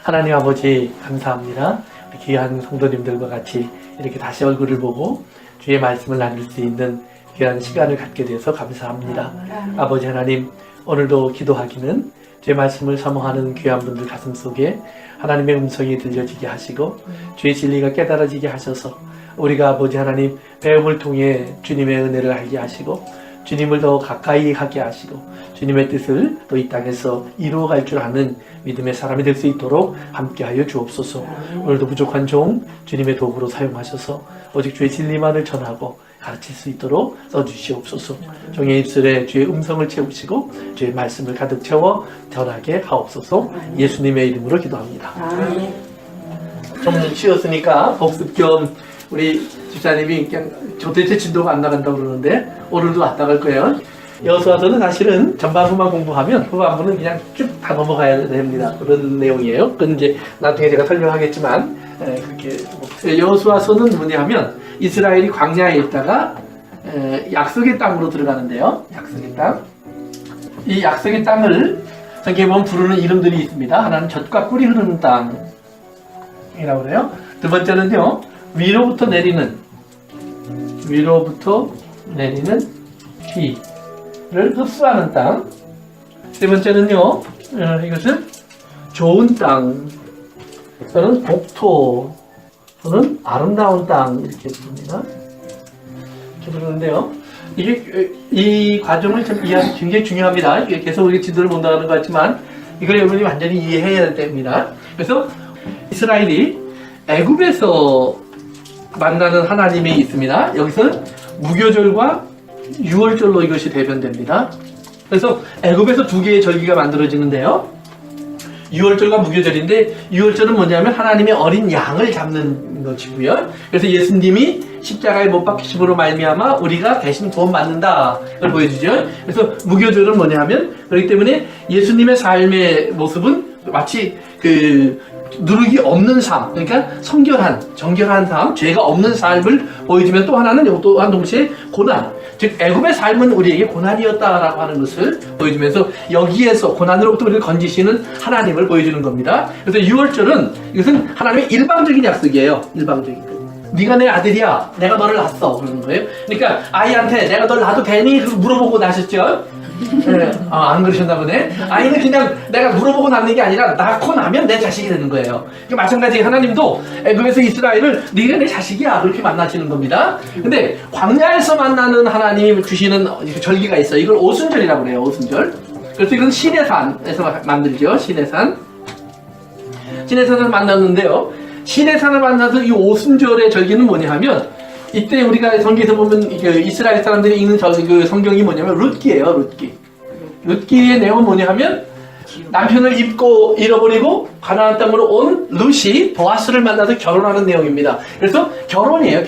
하나님 아버지 감사합니다. 우리 귀한 성도님들과 같이 이렇게 다시 얼굴을 보고 주의 말씀을 나눌 수 있는 귀한 시간을 갖게 돼서 감사합니다. 아버지 하나님, 오늘도 기도하기는 주의 말씀을 사모하는 귀한 분들 가슴 속에 하나님의 음성이 들려지게 하시고 주의 진리가 깨달아지게 하셔서 우리가 아버지 하나님 배움을 통해 주님의 은혜를 알게 하시고 주님을 더 가까이 하게 하시고 주님의 뜻을 또 이 땅에서 이루어갈 줄 아는 믿음의 사람이 될 수 있도록 함께하여 주옵소서. 오늘도 부족한 종 주님의 도구로 사용하셔서 오직 주의 진리만을 전하고 가르칠 수 있도록 써주시옵소서. 종의 입술에 주의 음성을 채우시고 주의 말씀을 가득 채워 전하게 하옵소서. 예수님의 이름으로 기도합니다. 좀 쉬었으니까 복습 겸 우리 집사님이 그냥 도대체 진도가 안 나간다고 그러는데 오늘도 안 나갈 거예요. 여호수아서는 사실은 전반부만 공부하면 후반부는 그냥 쭉 다 넘어가야 됩니다. 그런 내용이에요. 그건 이제 나중에 제가 설명하겠지만 그렇게 여호수아서는 뭐냐면 이스라엘이 광야에 있다가 약속의 땅으로 들어가는데요. 약속의 땅. 이 약속의 땅을 성경에 보면 부르는 이름들이 있습니다. 하나는 젖과 꿀이 흐르는 땅이라고 그래요. 두 번째는요. 위로부터 내리는 비를 흡수하는 땅. 세 번째는요, 이것은 좋은 땅, 저는 복토, 저는 아름다운 땅 이렇게 부릅니다. 이렇게 부르는데요. 이 과정을 좀 이해하기 굉장히 중요합니다. 이게 계속 우리 지도를 못 나가는 것 같지만 이걸 여러분이 완전히 이해해야 됩니다. 그래서 이스라엘이 애굽에서 만나는 하나님이 있습니다. 여기서는 무교절과 유월절로 이것이 대변됩니다. 그래서 애굽에서 두 개의 절기가 만들어지는데요. 유월절과 무교절인데 유월절은 뭐냐면 하나님의 어린 양을 잡는 것이고요. 그래서 예수님이 십자가에 못 박히심으로 말미암아 우리가 대신 구원받는다 를 보여주죠. 그래서 무교절은 뭐냐면 그렇기 때문에 예수님의 삶의 모습은 마치 누룩이 없는 삶, 그러니까 정결한 삶, 죄가 없는 삶을 보여주면 또 하나는 또한 동시에 고난, 즉 애굽의 삶은 우리에게 고난이었다라고 하는 것을 보여주면서 여기에서 고난으로부터 우리를 건지시는 하나님을 보여주는 겁니다. 그래서 유월절은 이것은 하나님의 일방적인 약속이에요. 일방적인 거. 네가 내 아들이야, 내가 너를 낳았어 그러는 거예요. 그러니까 아이한테 내가 널 낳아도 되니? 그래서 물어보고 낳으셨죠. 네, 안 그러셨나 보네. 아이는 그냥 내가 물어보고 낳는 게 아니라 낳고 나면 내 자식이 되는 거예요. 마찬가지 하나님도 애굽에서 이스라엘을 네가 내 자식이야 그렇게 만나시는 겁니다. 근데 광야에서 만나는 하나님이 주시는 절기가 있어요. 이걸 오순절이라고 그래요. 오순절. 그래서 이건 시내산에서 만들죠. 시내산을 만났는데요. 시내산을 만나서 이 오순절의 절기는 뭐냐 하면 이때 우리가 성경에서 보면 이스라엘 사람들이 읽는 성경이 뭐냐면 룻기예요. 룻기의 내용은 뭐냐 하면 남편을 잊고 잃어버리고 가나안 땅으로 온 룻이 보아스를 만나서 결혼하는 내용입니다. 그래서 결혼이에요.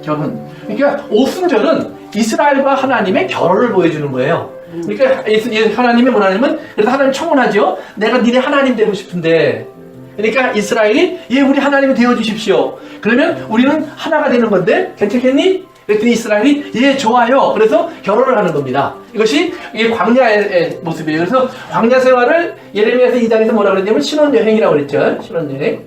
결혼. 그러니까 오순절은 이스라엘과 하나님의 결혼을 보여주는 거예요. 그러니까 하나님의 뭐냐면 그래서 하나님 청혼하죠. 내가 니네 하나님 되고 싶은데 그러니까 이스라엘이 우리 하나님이 되어주십시오. 그러면 우리는 하나가 되는 건데 괜찮겠니? 그랬더니 이스라엘이 좋아요. 그래서 결혼을 하는 겁니다. 이것이 광야의 모습이에요. 그래서 광야 생활을 예레미야서 2장에서 뭐라고 그랬냐면 신혼여행이라고 그랬죠. 신혼여행.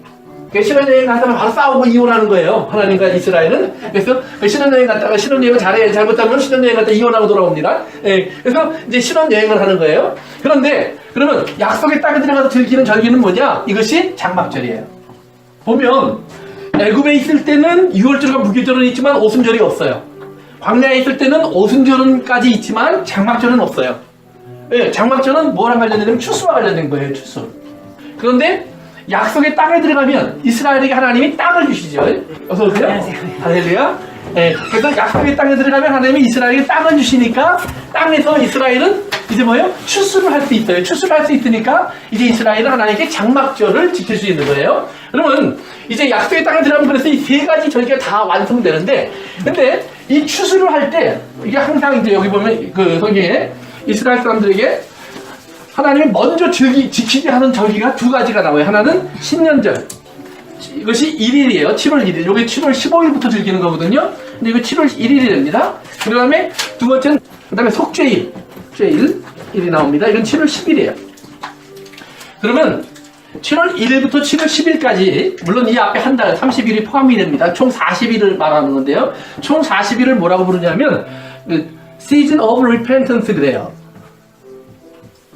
신혼여행 가다가 바로 싸우고 이혼하는 거예요. 하나님과 이스라엘은. 그래서 신혼여행 갔다가 신혼여행을 잘못하면 신혼여행 갔다가 이혼하고 돌아옵니다. 그래서 이제 신혼여행을 하는 거예요. 그런데 그러면 약속의 땅에 들어가서 즐기는 절기는 뭐냐? 이것이 장막절이에요. 보면 애굽에 있을 때는 유월절과 무교절은 있지만 오순절이 없어요. 광야에 있을 때는 오순절은까지 있지만 장막절은 없어요. 장막절은 뭐랑 관련되냐면 추수와 관련된 거예요. 추수. 그런데 약속의 땅에 들어가면 이스라엘에게 하나님이 땅을 주시죠. 어서 오세요. 할렐루야. 그래서 약속의 땅에 들어가면 하나님이 이스라엘에게 땅을 주시니까 땅에서 이스라엘은 이제 뭐예요? 추수를 할 수 있어요. 추수를 할 수 있으니까 이제 이스라엘은 하나님께 장막절을 지킬 수 있는 거예요. 그러면 이제 약속의 땅에 들어가면 그래서 이 세 가지 절기가 다 완성되는데 근데 이 추수를 할 때 이게 항상 이제 여기 보면 성경에 이스라엘 사람들에게 하나님이 먼저 지키게 하는 절기가 두 가지가 나와요. 하나는 신년절. 이것이 1일이에요. 7월 1일. 이게 7월 15일부터 즐기는 거거든요. 근데 이거 7월 1일이 됩니다. 그 다음에 두 번째는, 그 다음에 속죄일이 나옵니다. 이건 7월 10일이에요. 그러면 7월 1일부터 7월 10일까지, 물론 이 앞에 한 달 30일이 포함이 됩니다. 총 40일을 말하는 건데요. 총 40일을 뭐라고 부르냐면 Season of Repentance 그래요.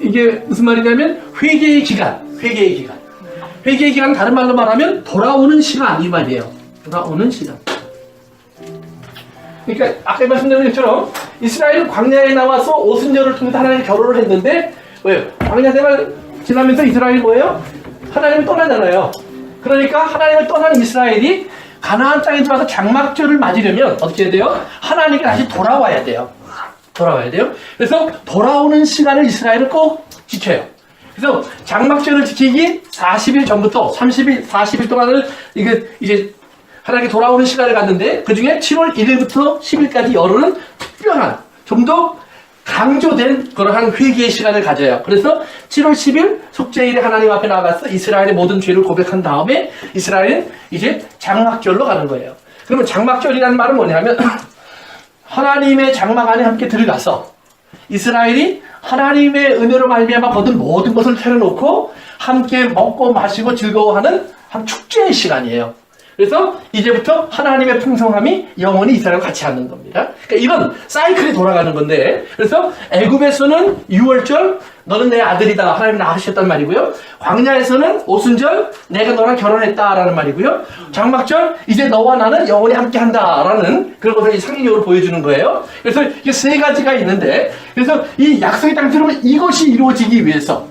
이게 무슨 말이냐면 회개의 기간, 회개의 기간. 회개의 기간 다른 말로 말하면 돌아오는 시간 이 말이에요. 돌아오는 시간. 그러니까 아까 말씀드린 것처럼 이스라엘은 광야에 나와서 오순절을 통해서 하나님과 결혼을 했는데 왜요? 광야 생활 지나면서 이스라엘이 뭐예요? 하나님을 떠나잖아요. 그러니까 하나님을 떠난 이스라엘이 가나안 땅에 들어와서 장막절을 맞으려면 어떻게 해야 돼요? 하나님께 다시 돌아와야 돼요. 돌아와야 돼요. 그래서 돌아오는 시간을 이스라엘은 꼭 지켜요. 그래서 장막절을 지키기 40일 전부터 30일, 40일 동안을 이제 하나님께 돌아오는 시간을 갖는데 그 중에 7월 1일부터 10일까지 열흘은 특별한 좀 더 강조된 그러한 회개의 시간을 가져요. 그래서 7월 10일 속죄일에 하나님 앞에 나가서 이스라엘의 모든 죄를 고백한 다음에 이스라엘은 이제 장막절로 가는 거예요. 그러면 장막절이라는 말은 뭐냐면 하나님의 장막 안에 함께 들어가서 이스라엘이 하나님의 은혜로 말미암아 거둔 모든 것을 펴놓고 함께 먹고 마시고 즐거워하는 한 축제의 시간이에요. 그래서 이제부터 하나님의 풍성함이 영원히 이스라엘과 같이 하는 겁니다. 그러니까 이런 사이클이 돌아가는 건데, 그래서 애굽에서는 6월절 너는 내 아들이다 하나님 낳으셨단 말이고요. 광야에서는 오순절 내가 너랑 결혼했다라는 말이고요. 장막절 이제 너와 나는 영원히 함께한다라는 그런 것을 상징적으로 보여주는 거예요. 그래서 이게 세 가지가 있는데, 그래서 이 약속의 땅 들으면 이것이 이루어지기 위해서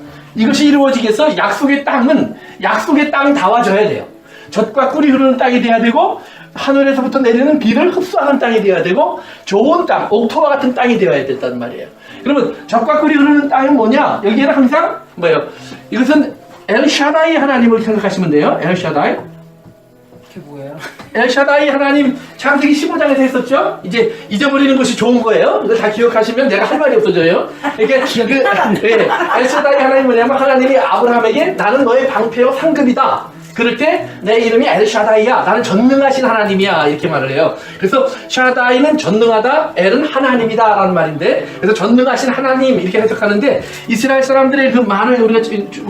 약속의 땅은 약속의 땅 다와줘야 돼요. 젖과 꿀이 흐르는 땅이 돼야 되고 하늘에서부터 내리는 비를 흡수하는 땅이 돼야 되고 좋은 땅, 옥토와 같은 땅이 되어야 된다는 말이에요. 그러면 젖과 꿀이 흐르는 땅은 뭐냐? 여기에는 항상 뭐예요? 이것은 엘샤다이 하나님을 생각하시면 돼요. 엘샤다이. 그게 뭐예요? 엘샤다이 하나님 창세기 15장에서 했었죠? 이제 잊어버리는 것이 좋은 거예요. 이거 다 기억하시면 내가 할 말이 없어져요. 그러니까 엘샤다이 하나님 뭐냐면 하나님이 아브라함에게 나는 너의 방패와 상급이다. 그럴 때 내 이름이 엘샤다이야. 나는 전능하신 하나님이야. 이렇게 말을 해요. 그래서 샤다이는 전능하다, 엘은 하나님이다 라는 말인데, 그래서 전능하신 하나님 이렇게 해석하는데 이스라엘 사람들의 그 말을 우리가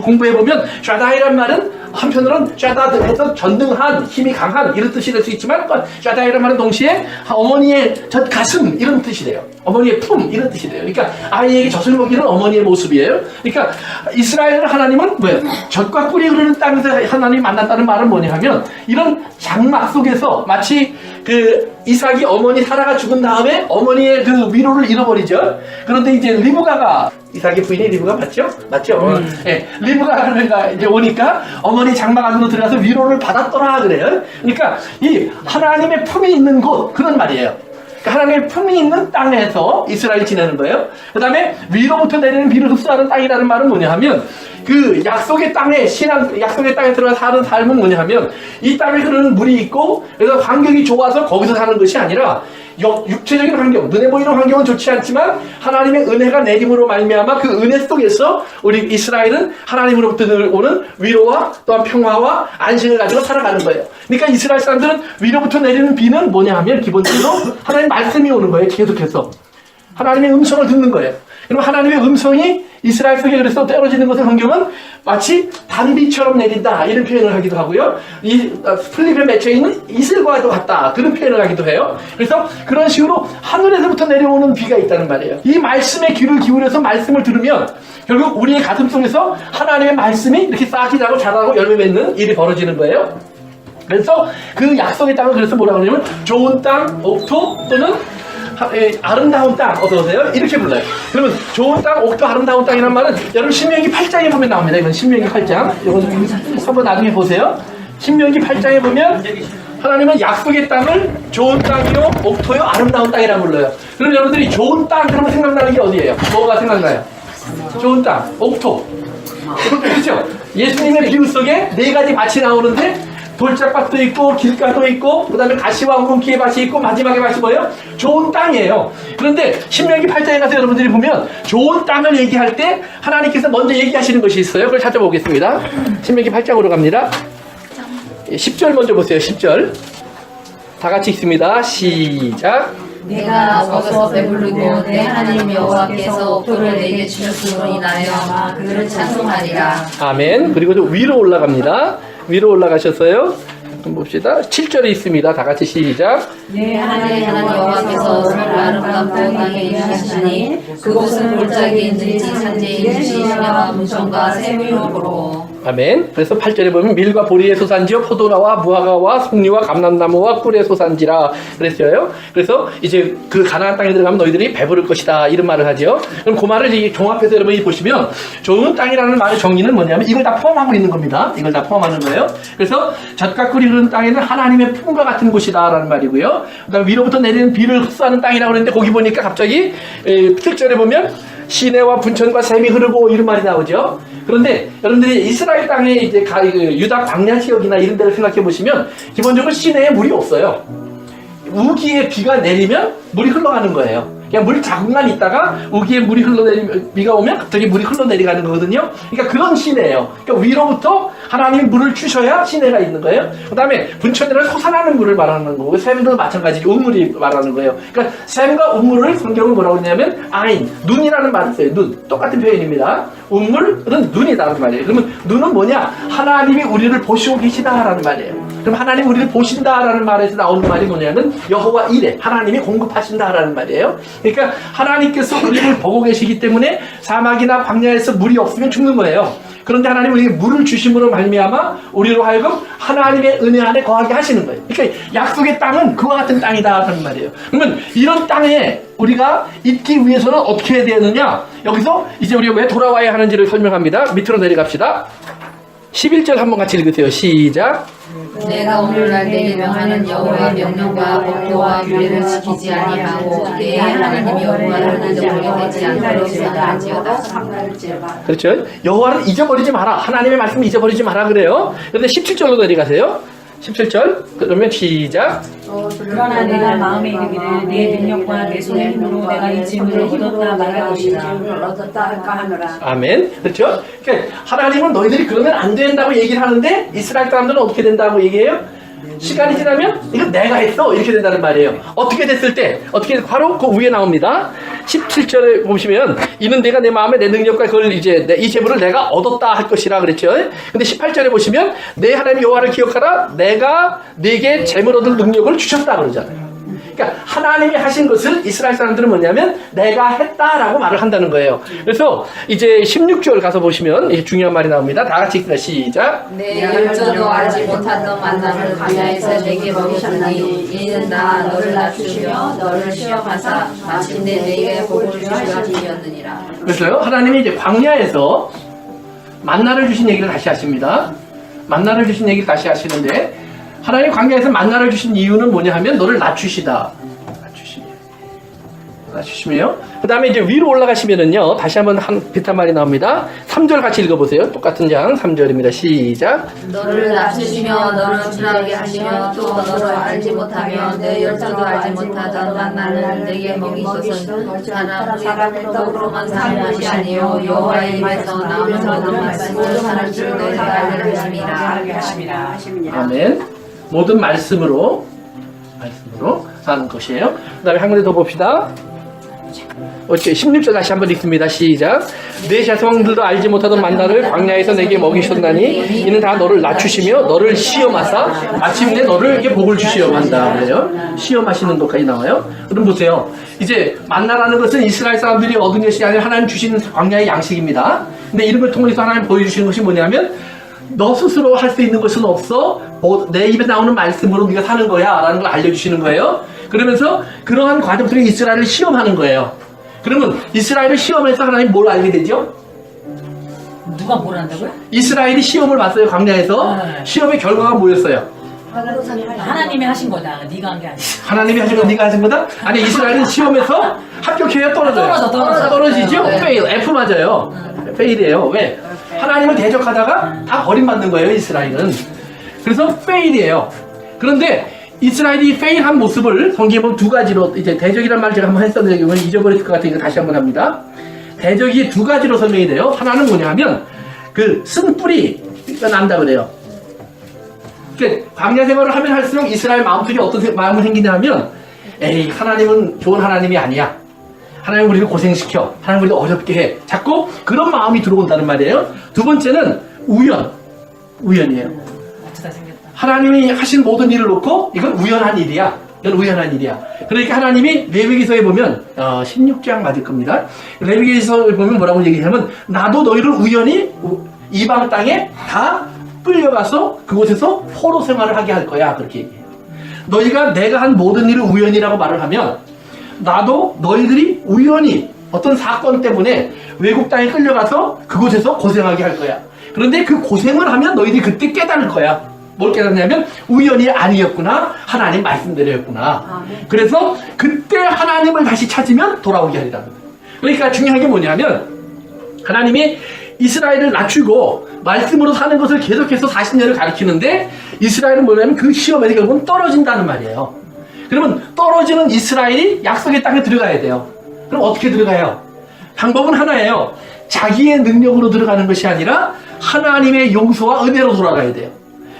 공부해보면 샤다이란 말은 한편으로는 샤다에서 전능한, 힘이 강한 이런 뜻이 될 수 있지만 샤다이란 말은 동시에 어머니의 젖 가슴 이런 뜻이 돼요. 어머니의 품 이런 뜻이 돼요. 그러니까 아이에게 젖을 먹이는 어머니의 모습이에요. 그러니까 이스라엘 하나님은 뭐예요? 젖과 꿀이 흐르는 땅에서 하나님이 만났다는 말은 뭐냐 하면 이런 장막 속에서 마치 그 이삭이 어머니 사라가 죽은 다음에 어머니의 그 위로를 잃어버리죠. 그런데 이제 리브가가 이삭의 부인이 리브가 맞죠? 맞죠? 네, 리브가가 이제 오니까 어머니 장막 안으로 들어가서 위로를 받았더라 그래요. 그러니까 이 하나님의 품이 있는 곳 그런 말이에요. 하나님의 품이 있는 땅에서 이스라엘이 지내는 거예요. 그 다음에 위로부터 내리는 비를 흡수하는 땅이라는 말은 뭐냐 하면 그 약속의 땅에 약속의 땅에 들어가 사는 삶은 뭐냐 하면 이 땅에 흐르는 물이 있고 그래서 환경이 좋아서 거기서 사는 것이 아니라 육체적인 환경, 눈에 보이는 환경은 좋지 않지만 하나님의 은혜가 내림으로 말미암아 그 은혜 속에서 우리 이스라엘은 하나님으로부터 오는 위로와 또한 평화와 안식을 가지고 살아가는 거예요. 그러니까 이스라엘 사람들은 위로부터 내리는 비는 뭐냐 하면 기본적으로 하나님의 말씀이 오는 거예요. 계속해서 하나님의 음성을 듣는 거예요. 그럼 하나님의 음성이 이스라엘 속에 그래서 떨어지는 것의 환경은 마치 단비처럼 내린다 이런 표현을 하기도 하고요. 이 플립에 맺혀 있는 이슬과도 같다 그런 표현을 하기도 해요. 그래서 그런 식으로 하늘에서부터 내려오는 비가 있다는 말이에요. 이 말씀에 귀를 기울여서 말씀을 들으면 결국 우리의 가슴 속에서 하나님의 말씀이 이렇게 싹이 나고 자라고 열매 맺는 일이 벌어지는 거예요. 그래서 그 약속의 땅은 그래서 뭐라고 하냐면 좋은 땅, 옥토 또는 아름다운 땅, 어서오세요. 이렇게 불러요. 그러면 좋은 땅, 옥토, 아름다운 땅이란 말은 여러분 신명기 8장에 보면 나옵니다. 이건 신명기 8장. 이거 한번 나중에 보세요. 신명기 8장에 보면 하나님은 약속의 땅을 좋은 땅이요, 옥토요, 아름다운 땅이라 불러요. 그럼 여러분들이 좋은 땅 그러면 생각나는 게 어디예요? 뭐가 생각나요? 좋은 땅, 옥토. 그렇죠? 예수님의 비유 속에 네 가지 밭이 나오는데 돌짝밭도 있고 길가도 있고 그 다음에 가시와 웅run기의 밭이 있고 마지막에 밭이 뭐예요? 좋은 땅이에요. 그런데 신명기 8장에 가서 여러분들이 보면 좋은 땅을 얘기할 때 하나님께서 먼저 얘기하시는 것이 있어요. 그걸 찾아보겠습니다. 신명기 8장으로 갑니다. 10절 먼저 보세요. 10절 다 같이 읽습니다. 시작. 내가 먹어서 배부르고 내 하나님 여호와께서 옥토를 내게 주셨으므로 인하여 그를 찬송하리라. 아멘. 그리고 또 위로 올라갑니다. 위로 올라가셨어요. 한번 봅시다. 7절에 있습니다. 다 같이 시작. 내 하나님 여호와께서 서로 아름답고 땅에 이르시니 그곳은 골짜기에 있는지 산지에 있는지 시내와 문천과 샘으로 보고. 아멘. 그래서 8절에 보면 밀과 보리의 소산지요 포도나와 무화과와 송리와 감람나무와 꿀의 소산지라 그랬어요. 그래서 이제 그 가나안 땅에 들어가면 너희들이 배부를 것이다 이런 말을 하죠. 그럼 그 말을 이제 종합해서 여러분이 보시면 좋은 땅이라는 말의 정의는 뭐냐면 이걸 다 포함하고 있는 겁니다. 이걸 다 포함하는 거예요. 그래서 젖과 꿀이 흐르는 땅에는 하나님의 품과 같은 곳이다라는 말이고요. 그다음 위로부터 내리는 비를 흡수하는 땅이라고 그랬는데 거기 보니까 갑자기 7절에 보면 시내와 분천과 샘이 흐르고 이런 말이 나오죠. 그런데 여러분들이 이스라엘 땅에 이제 유다 광야 지역이나 이런 데를 생각해 보시면 기본적으로 시내에 물이 없어요. 우기에 비가 내리면 물이 흘러가는 거예요. 그냥 물 자국만 있다가 우기에 물이 흘러내리면 비가 오면 갑자기 물이 흘러내려가는 거거든요. 그러니까 그런 시내예요. 그러니까 위로부터 하나님이 물을 주셔야 시내가 있는 거예요. 그 다음에 분천이라는 솟아나는 물을 말하는 거고 샘도 마찬가지로 우물이 말하는 거예요. 그러니까 샘과 우물을 성경은 뭐라고 했냐면 아인, 눈이라는 말을 써요. 눈. 똑같은 표현입니다. 우물은 눈이다라는 말이에요. 그러면 눈은 뭐냐? 하나님이 우리를 보시고 계시다라는 말이에요. 그럼 하나님 우리를 보신다라는 말에서 나오는 말이 뭐냐면 여호와 이레, 하나님이 공급하신다라는 말이에요. 그러니까 하나님께서 우리를 보고 계시기 때문에 사막이나 광야에서 물이 없으면 죽는 거예요. 그런데 하나님 우리에게 물을 주심으로 말미암아 우리로 하여금 하나님의 은혜 안에 거하게 하시는 거예요. 그러니까 약속의 땅은 그와 같은 땅이다라는 말이에요. 그러면 이런 땅에 우리가 있기 위해서는 어떻게 해야 되느냐? 여기서 이제 우리가 왜 돌아와야 하는지를 설명합니다. 밑으로 내려갑시다. 11절 한번 같이 읽으세요. 시작. 내가 오늘날 내게 명하는 여호와의 명령과 법도와 규례를 지키지 아니하고 내 하나님 여호와를 잊어버리게 되지 않도록 생각할지어다. 그렇죠. 여호와를 잊어버리지 마라. 하나님의 말씀을 잊어버리지 마라 그래요. 그런데 17절로 내려가세요. 17절. 그러면 시작. 그러나 내가 마음에 이르기를 내 능력과 내 손의 힘으로 내가 이 짐을 얻었다 말할 것이다. 아멘. 그렇죠? 그러니까 하나님은 너희들이 그러면 안 된다고 얘기를 하는데 이스라엘 사람들은 어떻게 된다고 얘기해요? 시간이 지나면 이거 내가 했어 이렇게 된다는 말이에요. 어떻게 됐을 때 어떻게 바로 그 위에 나옵니다. 17절에 보시면 이는 내가 내 마음에 내 능력과 그걸 이제 이 재물을 내가 얻었다 할 것이라 그랬죠. 근데 18절에 보시면 내 하나님 여호와를 기억하라 내가 네게 재물 얻을 능력을 주셨다 그러잖아요. 그러니까 하나님이 하신 것을 이스라엘 사람들은 뭐냐면 내가 했다라고 말을 한다는 거예요. 그래서 이제 16절 가서 보시면 이게 중요한 말이 나옵니다. 다 같이 읽습니다. 시작. 내 열조도 알지 못하던 만나를 광야에서 내게 먹이셨나니 이는 나 너를 낮추시며 너를 시험하사 마침내 내게 복을 주시려 주셨느니라. 그래서요 하나님이 이제 광야에서 만나를 주신 얘기를 다시 하십니다. 만나를 주신 얘기를 다시 하시는데 하나님 광야에서 만나를 주신 이유는 뭐냐 하면 너를 낮추시다. 낮추시며요. 그 다음에 이제 위로 올라가시면은요 다시 한번 비슷한 말이 나옵니다. 3절 같이 읽어보세요. 똑같은 장 3절입니다. 시작. 너를 낮추시며 너를 준하게 하시며 또 너를 알지 못하며 내 열조도 알지 못하던 만나를 내게 먹이소서. 사람의 떡으로만 사는 것이 아니요 여호와의 입에서 나오는 모든 말씀으로 사는 줄 너희가 알게 하심이라. 아멘. 모든 말씀으로 사는 것이에요. 그 다음에 한 군데 더 봅시다. 16절 다시 한번 읽습니다. 시작. 내 자성들도 알지 못하던 만나를 광야에서 내게 먹이셨나니 이는 다 너를 낮추시며 너를 시험하사 마침내 너를 이렇게 복을 주시려고 한다 그래요. 시험하시는 것까지 나와요. 그럼 보세요. 이제 만나라는 것은 이스라엘 사람들이 얻은 것이 아니라 하나님 주시는 광야의 양식입니다. 근데 이런 걸 통해서 하나님 보여주시는 것이 뭐냐면 너 스스로 할 수 있는 것은 없어. 내 입에 나오는 말씀으로 네가 사는 거야 라는 걸 알려주시는 거예요. 그러면서 그러한 과정 속에 이스라엘을 시험하는 거예요. 그러면 이스라엘을 시험해서 하나님 뭘 알게 되죠? 누가 뭘 한다고요? 이스라엘이 시험을 봤어요. 광야에서. 시험의 결과가 뭐였어요? 하나님이 하신 거다. 네가 한 게 아니야. 하나님이 하신 거 네가 하신 거다? 아니 이스라엘은 시험에서 합격해야 떨어져요. 떨어지죠? 네. 페일. F 맞아요. 페일이에요. 왜? 하나님을 대적하다가 다 버림받는 거예요. 이스라엘은. 그래서 페일이에요. 그런데 이스라엘이 페일한 모습을 성경에 보면 두 가지로 이제 대적이란 말 제가 한번 했었는데 이건 잊어버렸을 것 같으니까 다시 한번 합니다. 대적이 두 가지로 설명이 돼요. 하나는 뭐냐 하면 그 쓴뿌리가 난다 그래요. 그러니까 광야 생활을 하면 할수록 이스라엘 마음속에 어떤 마음이 생기냐 하면 에이, 하나님은 좋은 하나님이 아니야. 하나님 우리를 고생시켜. 하나님 우리를 어렵게 해. 자꾸 그런 마음이 들어온다는 말이에요. 두 번째는 우연이에요. 어쩌다 생겼다. 하나님이 하신 모든 일을 놓고 이건 우연한 일이야. 이건 우연한 일이야. 그러니까 하나님이 레위기서에 보면 16장 맞을 겁니다. 레위기서에 보면 뭐라고 얘기하냐면 나도 너희를 우연히 이방 땅에 다 끌려가서 그곳에서 포로 생활을 하게 할 거야. 그렇게 얘기해요. 너희가 내가 한 모든 일을 우연이라고 말을 하면 나도 너희들이 우연히 어떤 사건 때문에 외국 땅에 끌려가서 그곳에서 고생하게 할 거야. 그런데 그 고생을 하면 너희들이 그때 깨달을 거야. 뭘 깨닫냐면 우연이 아니었구나. 하나님 말씀대로였구나. 그래서 그때 하나님을 다시 찾으면 돌아오게 하리라. 그러니까 중요한 게 뭐냐면 하나님이 이스라엘을 낮추고 말씀으로 사는 것을 계속해서 40년을 가르치는데 이스라엘은 뭐냐면 그 시험에서 결국은 떨어진다는 말이에요. 그러면 떨어지는 이스라엘이 약속의 땅에 들어가야 돼요. 그럼 어떻게 들어가요? 방법은 하나예요. 자기의 능력으로 들어가는 것이 아니라 하나님의 용서와 은혜로 돌아가야 돼요.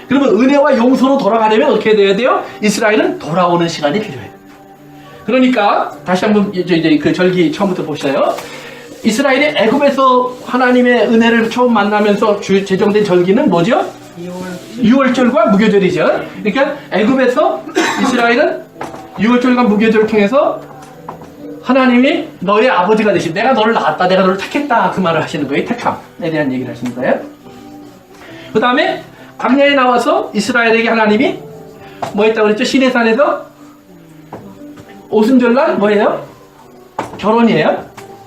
그러면 은혜와 용서로 돌아가려면 어떻게 돼야 돼요? 이스라엘은 돌아오는 시간이 필요해요. 그러니까 다시 한번 이제 그 절기 처음부터 보시나요? 이스라엘이 애굽에서 하나님의 은혜를 처음 만나면서 제정된 절기는 뭐죠? 6월절과 무교절이죠. 그러니까 애굽에서 이스라엘은 6월절과 무교절을 통해서 하나님이 너의 아버지가 되신, 내가 너를 낳았다, 내가 너를 택했다, 그 말을 하시는 거예요. 택함에 대한 얘기를 하시는 거예요. 그 다음에 광야에 나와서 이스라엘에게 하나님이 뭐 했다고 그랬죠? 시내산에서 오순절날 뭐예요? 결혼이에요.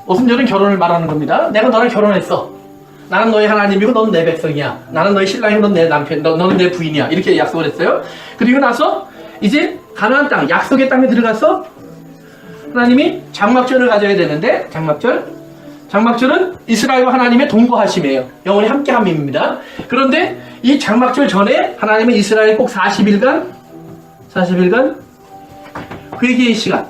오순절은 결혼을 말하는 겁니다. 내가 너랑 결혼했어. 나는 너의 하나님이고 너는 내 백성이야. 나는 너의 신랑이고 너는 내 남편, 너는 내 부인이야. 이렇게 약속을 했어요. 그리고 나서 이제 가나안 땅, 약속의 땅에 들어가서 하나님이 장막절을 가져야 되는데 장막절은 이스라엘과 하나님의 동거하심이에요. 영원히 함께함입니다. 그런데 이 장막절 전에 하나님은 이스라엘 꼭 40일간 회개의 시간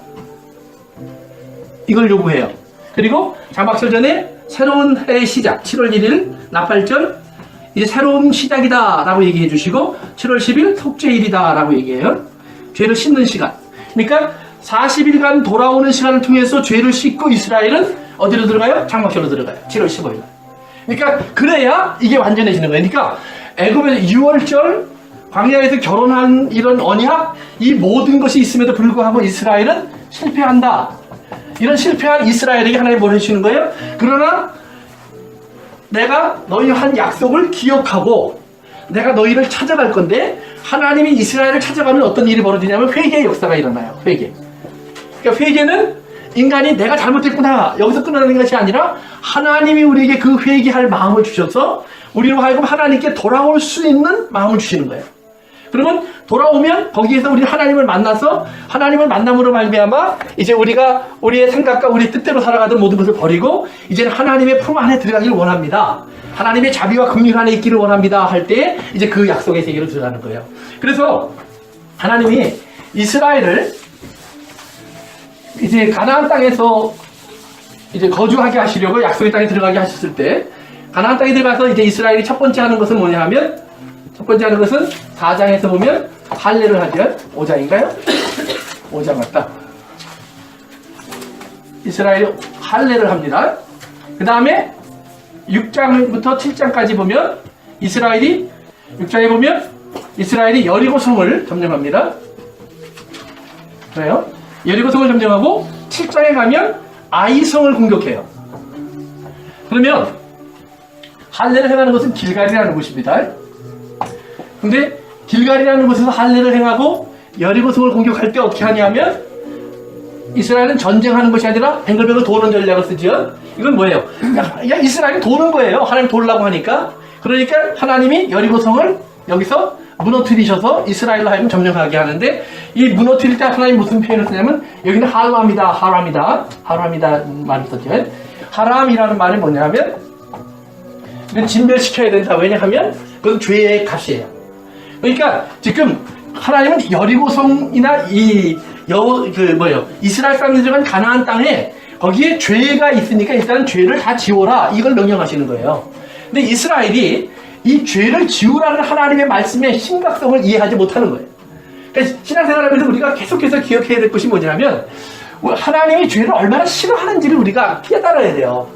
이걸 요구해요. 그리고 장막절 전에 새로운 해의 시작 7월 1일 나팔절 이제 새로운 시작이다 라고 얘기해 주시고 7월 10일 속죄일이다 라고 얘기해요. 죄를 씻는 시간. 그러니까 40일간 돌아오는 시간을 통해서 죄를 씻고 이스라엘은 어디로 들어가요? 장막절로 들어가요. 7월 15일. 그러니까 그래야 이게 완전해지는 거예요. 그러니까 애굽의 6월절 광야에서 결혼한 이런 언약 이 모든 것이 있음에도 불구하고 이스라엘은 실패한다. 이런 실패한 이스라엘에게 하나님이 뭘 해주시는 거예요? 그러나 내가 너희 한 약속을 기억하고 내가 너희를 찾아갈 건데 하나님이 이스라엘을 찾아가면 어떤 일이 벌어지냐면 회개의 역사가 일어나요. 회개. 그러니까 회개는 인간이 내가 잘못했구나 여기서 끝나는 것이 아니라 하나님이 우리에게 그 회개할 마음을 주셔서 우리로 하여금 하나님께 돌아올 수 있는 마음을 주시는 거예요. 그러면 돌아오면 거기에서 우리 하나님을 만나서 하나님을 만남으로 말미암아 이제 우리가 우리의 생각과 우리 뜻대로 살아가던 모든 것을 버리고 이제는 하나님의 품 안에 들어가기를 원합니다. 하나님의 자비와 긍휼 안에 있기를 원합니다 할 때 이제 그 약속의 세계로 들어가는 거예요. 그래서 하나님이 이스라엘을 이제 가나안 땅에서 이제 거주하게 하시려고 약속의 땅에 들어가게 하셨을 때 가나안 땅에 들어가서 이제 이스라엘이 첫 번째 하는 것은 뭐냐 하면 첫 번째 하는 것은 4장에서 보면 할례를 하죠. 5장인가요? 5장 맞다. 이스라엘이 할례를 합니다. 그 다음에 6장부터 7장까지 보면 이스라엘이 6장에 보면 이스라엘이 여리고성을 점령합니다. 그래요? 여리고성을 점령하고 7장에 가면 아이성을 공격해요. 그러면 할례를 행하는 것은 길갈이라는 곳입니다. 근데 길갈이라는 곳에서 할례를 행하고 여리고성을 공격할 때 어떻게 하냐면 이스라엘은 전쟁하는 것이 아니라 뱅글뱅글 도는 전략을 쓰죠. 이건 뭐예요? 야 이스라엘이 도는 거예요. 하나님 도우려고 하니까. 그러니까 하나님이 여리고성을 여기서 무너뜨리셔서 이스라엘로 하여금 점령하게 하는데 이 무너뜨릴 때 하나님 무슨 표현을 쓰냐면 여기는 하람이다 말을 썼죠. 하람이라는 말이 뭐냐면 진멸시켜야 된다. 왜냐하면 그건 죄의 값이에요. 그러니까 지금 하나님은 여리고성이나 이스라엘 사람들이 들어간 가나안 땅에 거기에 죄가 있으니까 일단 죄를 다 지워라 이걸 명령하시는 거예요. 근데 이스라엘이 이 죄를 지우라는 하나님의 말씀의 심각성을 이해하지 못하는 거예요. 그러니까 신앙생활하면서 우리가 계속해서 기억해야 될 것이 뭐냐면 하나님이 죄를 얼마나 싫어하는지를 우리가 깨달아야 돼요.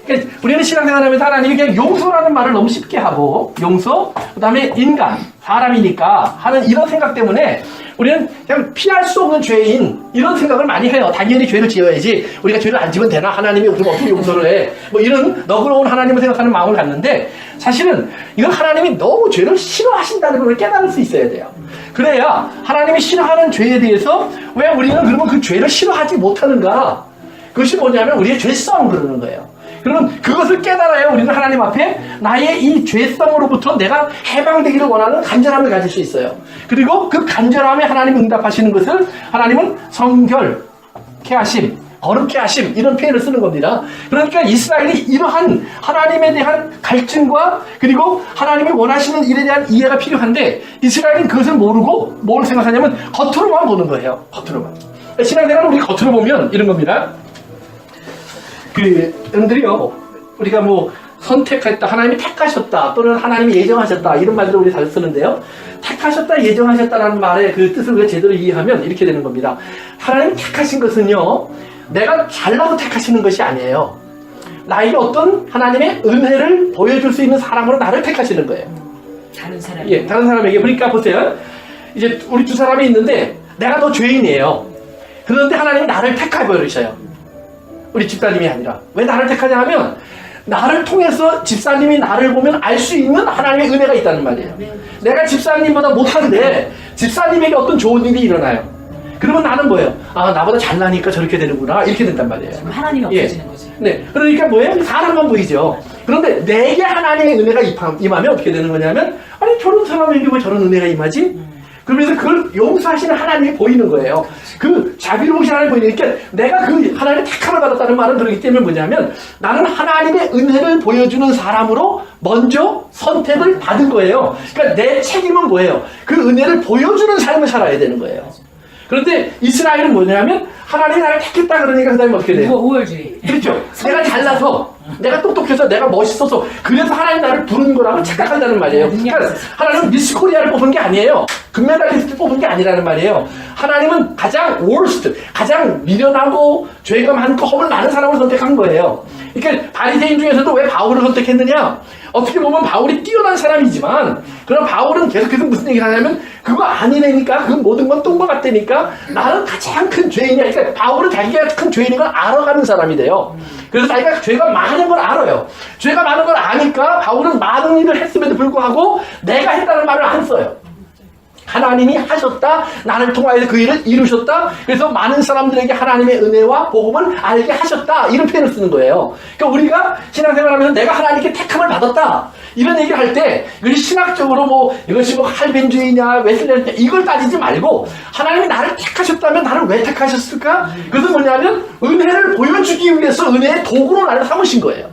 그러니까 우리는 신앙생활하면서 하나님이 그냥 용서라는 말을 너무 쉽게 하고 용서, 그 다음에 인간, 사람이니까 하는 이런 생각 때문에 우리는 그냥 피할 수 없는 죄인 이런 생각을 많이 해요. 당연히 죄를 지어야지 우리가 죄를 안 지면 되나? 하나님이 그럼 어떻게 용서를 해? 뭐 이런 너그러운 하나님을 생각하는 마음을 갖는데 사실은 이건 하나님이 너무 죄를 싫어하신다는 걸 깨달을 수 있어야 돼요. 그래야 하나님이 싫어하는 죄에 대해서 왜 우리는 그러면 그 죄를 싫어하지 못하는가? 그것이 뭐냐면 우리의 죄성 그러는 거예요. 그러면 그것을 깨달아야 우리는 하나님 앞에 나의 이 죄성으로부터 내가 해방되기를 원하는 간절함을 가질 수 있어요. 그리고 그 간절함에 하나님이 응답하시는 것을 하나님은 성결케 하심, 거룩케 하심 이런 표현을 쓰는 겁니다. 그러니까 이스라엘이 이러한 하나님에 대한 갈증과 그리고 하나님이 원하시는 일에 대한 이해가 필요한데 이스라엘은 그것을 모르고 뭘 생각하냐면 겉으로만 보는 거예요. 겉으로만. 신앙생활은 우리 겉으로 보면 이런 겁니다. 여러분들이요, 우리가 뭐 선택했다, 하나님이 택하셨다, 또는 하나님이 예정하셨다 이런 말들을 우리 잘 쓰는데요. 택하셨다, 예정하셨다라는 말의 그 뜻을 우리가 제대로 이해하면 이렇게 되는 겁니다. 하나님이 택하신 것은요, 내가 잘나서 택하시는 것이 아니에요. 나에게 어떤 하나님의 은혜를 보여줄 수 있는 사람으로 나를 택하시는 거예요. 다른 사람. 예, 다른 사람에게. 그러니까 보세요. 이제 우리 두 사람이 있는데 내가 더 죄인이에요. 그런데 하나님이 나를 택해 버리셔요. 우리 집사님이 아니라. 왜 나를 택하냐 하면 나를 통해서 집사님이 나를 보면 알 수 있는 하나님의 은혜가 있다는 말이에요. 내가 집사님보다 못한데 집사님에게 어떤 좋은 일이 일어나요. 그러면 나는 뭐예요? 아, 나보다 잘나니까 저렇게 되는구나 이렇게 된단 말이에요. 하나님이 없어지는 거죠. 네, 그러니까 뭐예요? 사람만 보이죠. 그런데 내게 하나님의 은혜가 임하면 어떻게 되는 거냐면 아니 저런 사람에게 왜 저런 은혜가 임하지? 그러면서 그걸 용서하시는 하나님이 보이는 거예요. 그 자비로우신 하나님이 보이니까 내가 그 하나님의 택함을 받았다는 말은 그렇기 때문에 뭐냐면 나는 하나님의 은혜를 보여주는 사람으로 먼저 선택을 받은 거예요. 그러니까 내 책임은 뭐예요? 그 은혜를 보여주는 삶을 살아야 되는 거예요. 그런데 이스라엘은 뭐냐면 하나님이 나를 택했다 그러니까 그 다음에 어떻게 돼요? 우월주의. 그렇죠. 내가 잘나서 내가 똑똑해서 내가 멋있어서 그래서 하나님 나를 부른 거라고 착각한다는 말이에요. 그러니까 하나님은 미스 코리아를 뽑은 게 아니에요. 금메달리스트 뽑은 게 아니라는 말이에요. 하나님은 가장 worst, 가장 미련하고 죄가 많고 허물 많은 사람을 선택한 거예요. 그러니까 바리새인 중에서도 왜 바울을 선택했느냐? 어떻게 보면 바울이 뛰어난 사람이지만 그럼 바울은 계속해서 무슨 얘기를 하냐면 그거 아니라니까 그 모든 건 똥과 같다니까 나는 가장 큰 죄인이야. 그러니까 바울은 자기가 큰 죄인인 걸 알아가는 사람이 돼요. 그래서 자기가 죄가 많은 걸 알아요. 죄가 많은 걸 아니까 바울은 많은 일을 했음에도 불구하고 내가 했다는 말을 안 써요. 하나님이 하셨다. 나를 통하여서 그 일을 이루셨다. 그래서 많은 사람들에게 하나님의 은혜와 복음을 알게 하셨다. 이런 표현을 쓰는 거예요. 그러니까 우리가 신앙생활하면서 내가 하나님께 택함을 받았다. 이런 얘기를 할 때 이것이 신학적으로 뭐 이것이 뭐 할빈주의냐 웨슬레냐 이걸 따지지 말고 하나님이 나를 택하셨다면 나를 왜 택하셨을까? 그것은 뭐냐면 은혜를 보여주기 위해서 은혜의 도구로 나를 삼으신 거예요.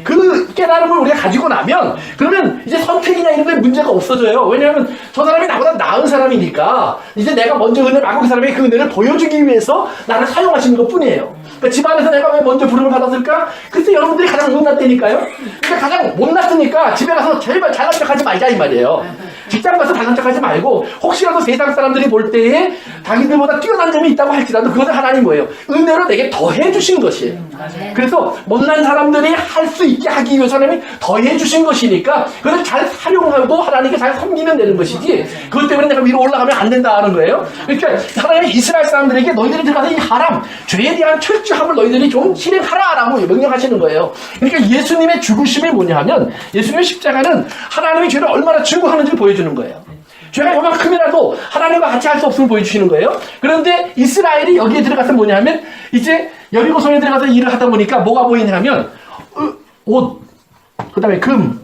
그 깨달음을 우리가 가지고 나면 그러면 이제 선택이나 이런 거에 문제가 없어져요. 왜냐하면 저 사람이 나보다 나은 사람이니까 이제 내가 먼저 은혜를 받고 그 사람에게 그 은혜를 보여주기 위해서 나를 사용하시는 것 뿐이에요. 그러니까 집안에서 내가 왜 먼저 부름을 받았을까? 글쎄 여러분들이 가장 못났다니까요. 그러니까 가장 못났으니까 집에 가서 제발 잘난 척하지 말자 이 말이에요. 직장 가서 잘난 척하지 말고 혹시라도 세상 사람들이 볼 때에 자기들보다 뛰어난 점이 있다고 할지라도 그것은 하나님 뭐예요? 은혜로 내게 더해 주신 것이에요. 그래서 못난 사람들이 할 수 있게 하기 위해서 하나님이 더해 주신 것이니까 그것을 잘 활용하고 하나님께 잘 섬기면 되는 것이지 그것 때문에 내가 위로 올라가면 안 된다 하는 거예요. 그러니까 하나님이 이스라엘 사람들에게 너희들이 들어가서 이 하람, 죄에 대한 철저함을 너희들이 좀 실행하라라고 명령하시는 거예요. 그러니까 예수님의 죽으심이 뭐냐 하면 예수님의 십자가는 하나님이 죄를 얼마나 증오하는지를 보여주는 거예요. 죄가 요만큼이라도 하나님과 같이 할 수 없음을 보여주시는 거예요. 그런데 이스라엘이 여기에 들어가서 뭐냐 하면 이제 여리고성에 들어가서 일을 하다 보니까 뭐가 보이냐면 옷, 그 다음에 금,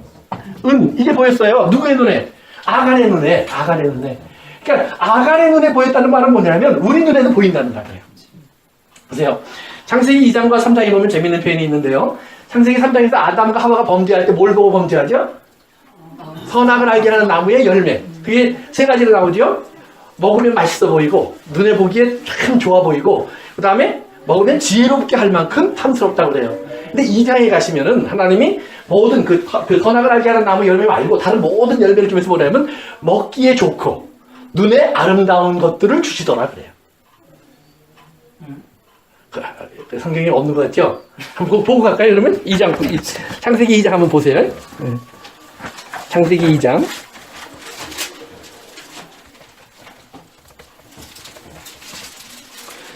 은 이게 보였어요. 누구의 눈에? 아간의 눈에. 아간의 눈에. 그러니까 아간의 눈에 보였다는 말은 뭐냐면 우리 눈에도 보인다는 말이에요. 보세요. 창세기 2장과 3장에 보면 재밌는 표현이 있는데요. 창세기 3장에서 아담과 하와가 범죄할 때 뭘 보고 범죄하죠? 선악을 알게 하는 나무의 열매. 그게 세 가지로 나오죠. 먹으면 맛있어 보이고 눈에 보기에 참 좋아 보이고 그 다음에 먹으면 지혜롭게 할 만큼 탐스럽다고 그래요. 근데 2장에 가시면은 하나님이 모든 그 선악을 알게 하는 나무 열매 말고 다른 모든 열매를 주면서 뭐냐면 먹기에 좋고 눈에 아름다운 것들을 주시더라 그래요. 그 성경에 없는 것 같죠? 한번 보고 갈까요? 그러면 2장, 창세기 2장 한번 보세요. 창세기 2장.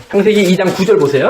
창세기 2장 9절 보세요.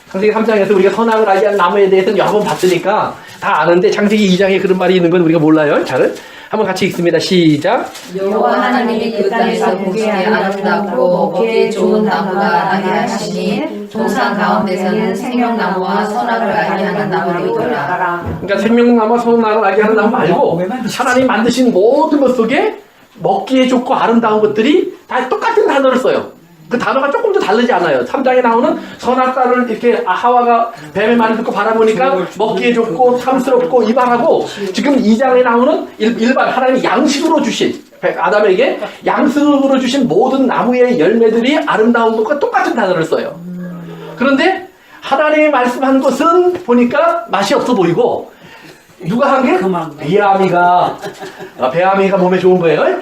창세기 3장에서 우리가 선악을 알게 한 나무에 대해서는 여러 번 봤으니까 다 아는데 창세기 2장에 그런 말이 있는 건 우리가 몰라요. 잘. 한번 같이 읽습니다. 시작. 여호와 하나님이 그 땅에서 보시기에 아름답고 먹기에 좋은 나무가 나게 하시니 동산 가운데서는 생명나무와 선악을 알게 하는 나무도 있더라. 그러니까 생명나무와 선악을 알게 하는 나무 말고 하나님 만드신 모든 것 속에 먹기에 좋고 아름다운 것들이 다 똑같은 단어를 써요. 그 단어가 조금도 다르지 않아요. 3장에 나오는 선악과를 이렇게 하와가 뱀의 말을 듣고 바라보니까 먹기에 좋고 탐스럽고 이발하고, 지금 2장에 나오는 일반 하나님이 양식으로 주신, 아담에게 양식으로 주신 모든 나무의 열매들이 아름다운 것과 똑같은 단어를 써요. 그런데 하나님이 말씀한 것은 보니까 맛이 없어 보이고, 누가 한 게? 배아미가 몸에 좋은 거예요.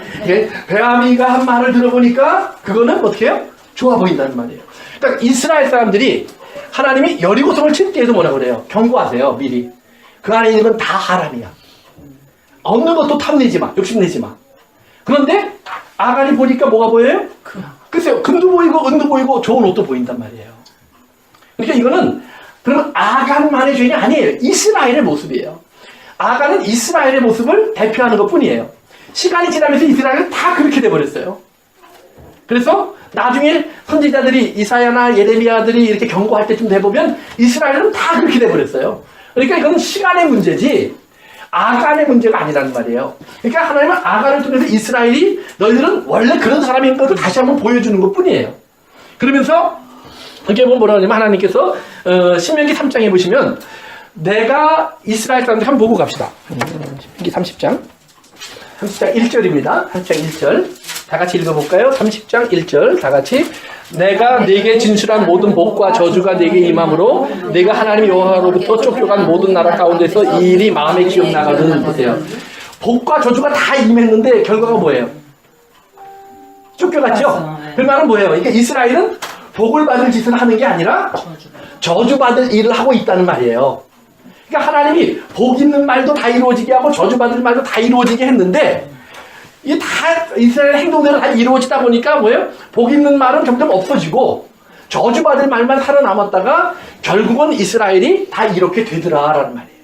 배아미가 한 말을 들어보니까 그거는 어떻게 해요? 좋아 보인다는 말이에요. 그러니까 이스라엘 사람들이 하나님이 여리고성을 칠 때에도 뭐라고 그래요? 경고하세요, 미리. 그 안에 있는 건 다 하람이야. 얻는 것도 탐내지 마, 욕심내지 마. 그런데 아간이 보니까 뭐가 보여요? 글쎄요, 금도 보이고 은도 보이고 좋은 옷도 보인단 말이에요. 그러니까 이거는 그러면 아간만의 죄인이 아니에요. 이스라엘의 모습이에요. 아간은 이스라엘의 모습을 대표하는 것 뿐이에요. 시간이 지나면서 이스라엘은 다 그렇게 돼버렸어요. 그래서 나중에 선지자들이 이사야나 예레미야들이 이렇게 경고할 때쯤 돼보면 이스라엘은 다 그렇게 돼버렸어요. 그러니까 이건 시간의 문제지 아간의 문제가 아니라는 말이에요. 그러니까 하나님은 아간을 통해서 이스라엘이 너희들은 원래 그런 사람인 것을 다시 한번 보여주는 것 뿐이에요. 그러면서 이렇게 보면 뭐라 하냐면 하나님께서 신명기 3장에 보시면 내가 이스라엘 사람들 한번 보고 갑시다. 신명기 30장 1절입니다. 30장 1절 다 같이 읽어볼까요? 30장 1절 다 같이. 내가 네게 진술한 모든 복과 저주가 네게 임함으로 네가 하나님 여호와로부터 쫓겨간 모든 나라 가운데서 이 일이 마음에 기억나거든. 보세요. 복과 저주가 다 임했는데 결과가 뭐예요? 쫓겨갔죠? 그 말은 뭐예요? 이게 이스라엘은 복을 받을 짓을 하는 게 아니라 저주받을 일을 하고 있다는 말이에요. 그러니까 하나님이 복 있는 말도 다 이루어지게 하고 저주받을 말도 다 이루어지게 했는데 이게 다 이스라엘 행동대로 다 이루어지다 보니까 뭐예요? 복 있는 말은 점점 없어지고 저주받을 말만 살아남았다가 결국은 이스라엘이 다 이렇게 되더라라는 말이에요.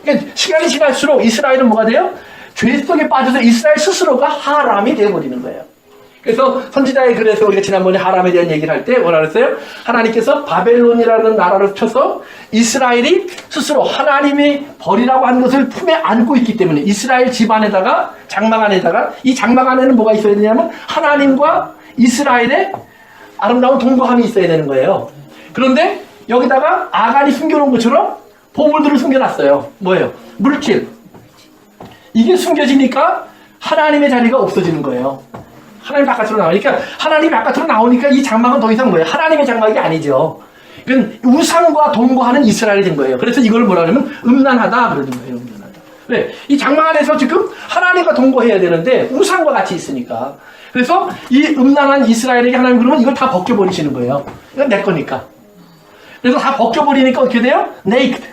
그러니까 시간이 지날수록 이스라엘은 뭐가 돼요? 죄 속에 빠져서 이스라엘 스스로가 하람이 되어버리는 거예요. 그래서 선지자의 글에서 우리가 지난번에 하람에 대한 얘기를 할 때 뭐라 그랬어요? 하나님께서 바벨론이라는 나라를 쳐서 이스라엘이 스스로 하나님이 벌이라고 한 것을 품에 안고 있기 때문에 이스라엘 집안에다가 장막 안에다가 이 장막 안에는 뭐가 있어야 되냐면 하나님과 이스라엘의 아름다운 동거함이 있어야 되는 거예요. 그런데 여기다가 아간이 숨겨놓은 것처럼 보물들을 숨겨놨어요. 뭐예요? 물질. 이게 숨겨지니까 하나님의 자리가 없어지는 거예요. 하나님 바깥으로 나오니까 하나님 바깥으로 나오니까 이 장막은 더 이상 뭐예요? 하나님의 장막이 아니죠. 그건 우상과 동거하는 이스라엘이 된 거예요. 그래서 이걸 뭐라 하냐면 음란하다 그러는 거예요. 음란하다. 왜? 이 장막 안에서 지금 하나님과 동거해야 되는데 우상과 같이 있으니까. 그래서 이 음란한 이스라엘에게 하나님 그러면 이걸 다 벗겨버리시는 거예요. 이건 내 거니까. 그래서 다 벗겨버리니까 어떻게 돼요? naked.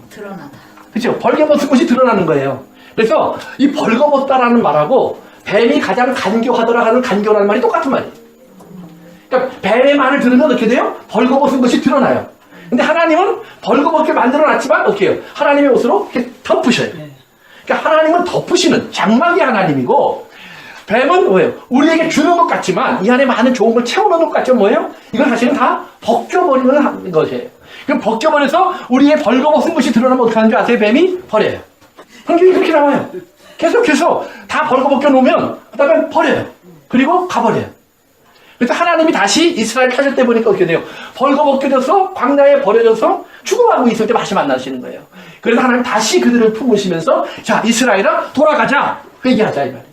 드러나다. 그렇죠? 벌거벗은 것이 드러나는 거예요. 그래서 이 벌거벗다라는 말하고 뱀이 가장 간교하더라 하는 간교라는 말이 똑같은 말이에요. 그러니까 뱀의 말을 들으면 어떻게 돼요? 벌거벗은 것이 드러나요. 근데 하나님은 벌거벗게 만들어놨지만 어떻게 해요? 하나님의 옷으로 이렇게 덮으셔요. 그러니까 하나님은 덮으시는 장막이 하나님이고 뱀은 뭐예요? 우리에게 주는 것 같지만 이 안에 많은 좋은 걸 채워놓는 것 같지만 뭐예요? 이건 사실은 다 벗겨버리는 것이에요. 그럼 벗겨버려서 우리의 벌거벗은 것이 드러나면 어떻게 하는 줄 아세요? 뱀이 버려요. 성경이 그렇게 나와요. 계속해서 다 벌거벗겨 놓으면 그 다음에 버려요. 그리고 가버려요. 그래서 하나님이 다시 이스라엘 찾을 때 보니까 어떻게 돼요? 벌거벗겨져서 광야에 버려져서 죽어가고 있을 때 다시 만나시는 거예요. 그래서 하나님 다시 그들을 품으시면서 자 이스라엘아 돌아가자 회개하자 이 말이에요.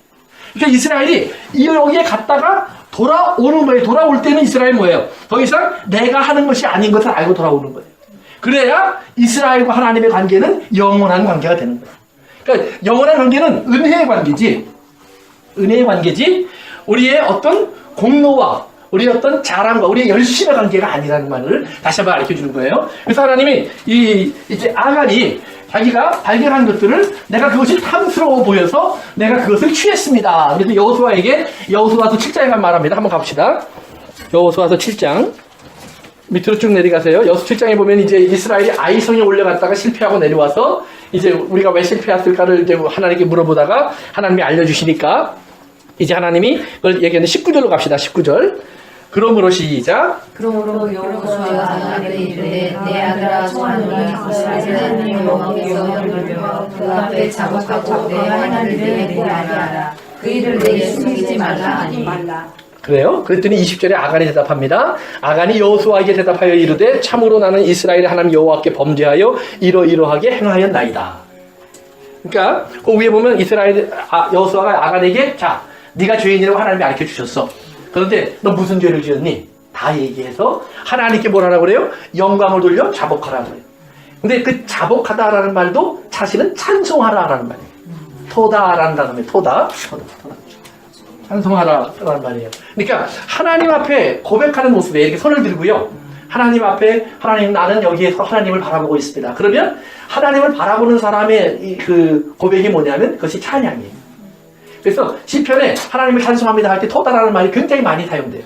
그러니까 이스라엘이 여기에 갔다가 돌아오는 거예요. 돌아올 때는 이스라엘 뭐예요? 더 이상 내가 하는 것이 아닌 것을 알고 돌아오는 거예요. 그래야 이스라엘과 하나님의 관계는 영원한 관계가 되는 거예요. 그러니까 영원한 관계는 은혜의 관계지. 은혜의 관계지 우리의 어떤 공로와 우리의 어떤 자랑과 우리의 열심의 관계가 아니라는 말을 다시 한번 가르쳐 주는 거예요. 그래서 하나님이 이제 아간이 자기가 발견한 것들을 내가 그것이 탐스러워 보여서 내가 그것을 취했습니다. 그래서 여호수아에게 여호수아서 7장에 가면 말합니다. 한번 가봅시다. 여호수아서 7장 밑으로 쭉 내려가세요. 여호수 7장에 보면 이제 이스라엘이 아이성에 올라갔다가 실패하고 내려와서 이제 우리가 왜 실패했을까를 이제 하나님께 물어보다가 하나님이 알려주시니까 이제 하나님이 그걸 얘기하는데 19절로 갑시다. 19절. 그러므로 시작. 그러므로 여호수아가 아간에게 이르되 내 아들아 청하노니 이스라엘 하나님 여호와께서 너를 뵈어 그 앞에 자복하고 내 하나님을 내게 구하라. 그 일을 내게 숨기지 말라 하니. 그래요? 그랬더니 20절에 아간이 대답합니다. 아간이 여호수아에게 대답하여 이르되 참으로 나는 이스라엘의 하나님 여호와께 범죄하여 이러이러하게 행하였나이다. 그러니까 그 위에 보면 여호수아가 아간에게 자 네가 죄인이라고 하나님이 가르쳐 주셨어. 그런데 너 무슨 죄를 지었니? 다 얘기해서 하나님께 뭐라고 그래요? 영광을 돌려 자복하라고 그래요. 근데 그 자복하다라는 말도 사실은 찬송하라라는 말이에요. 토다라는 단어입니다. 토다. 찬송하라라는 말이에요. 그러니까 하나님 앞에 고백하는 모습에 이렇게 손을 들고요. 하나님 앞에 하나님 나는 여기에서 하나님을 바라보고 있습니다. 그러면 하나님을 바라보는 사람의 그 고백이 뭐냐면 그것이 찬양이에요. 그래서 시편에 하나님을 찬송합니다 할 때 토다라는 말이 굉장히 많이 사용돼요.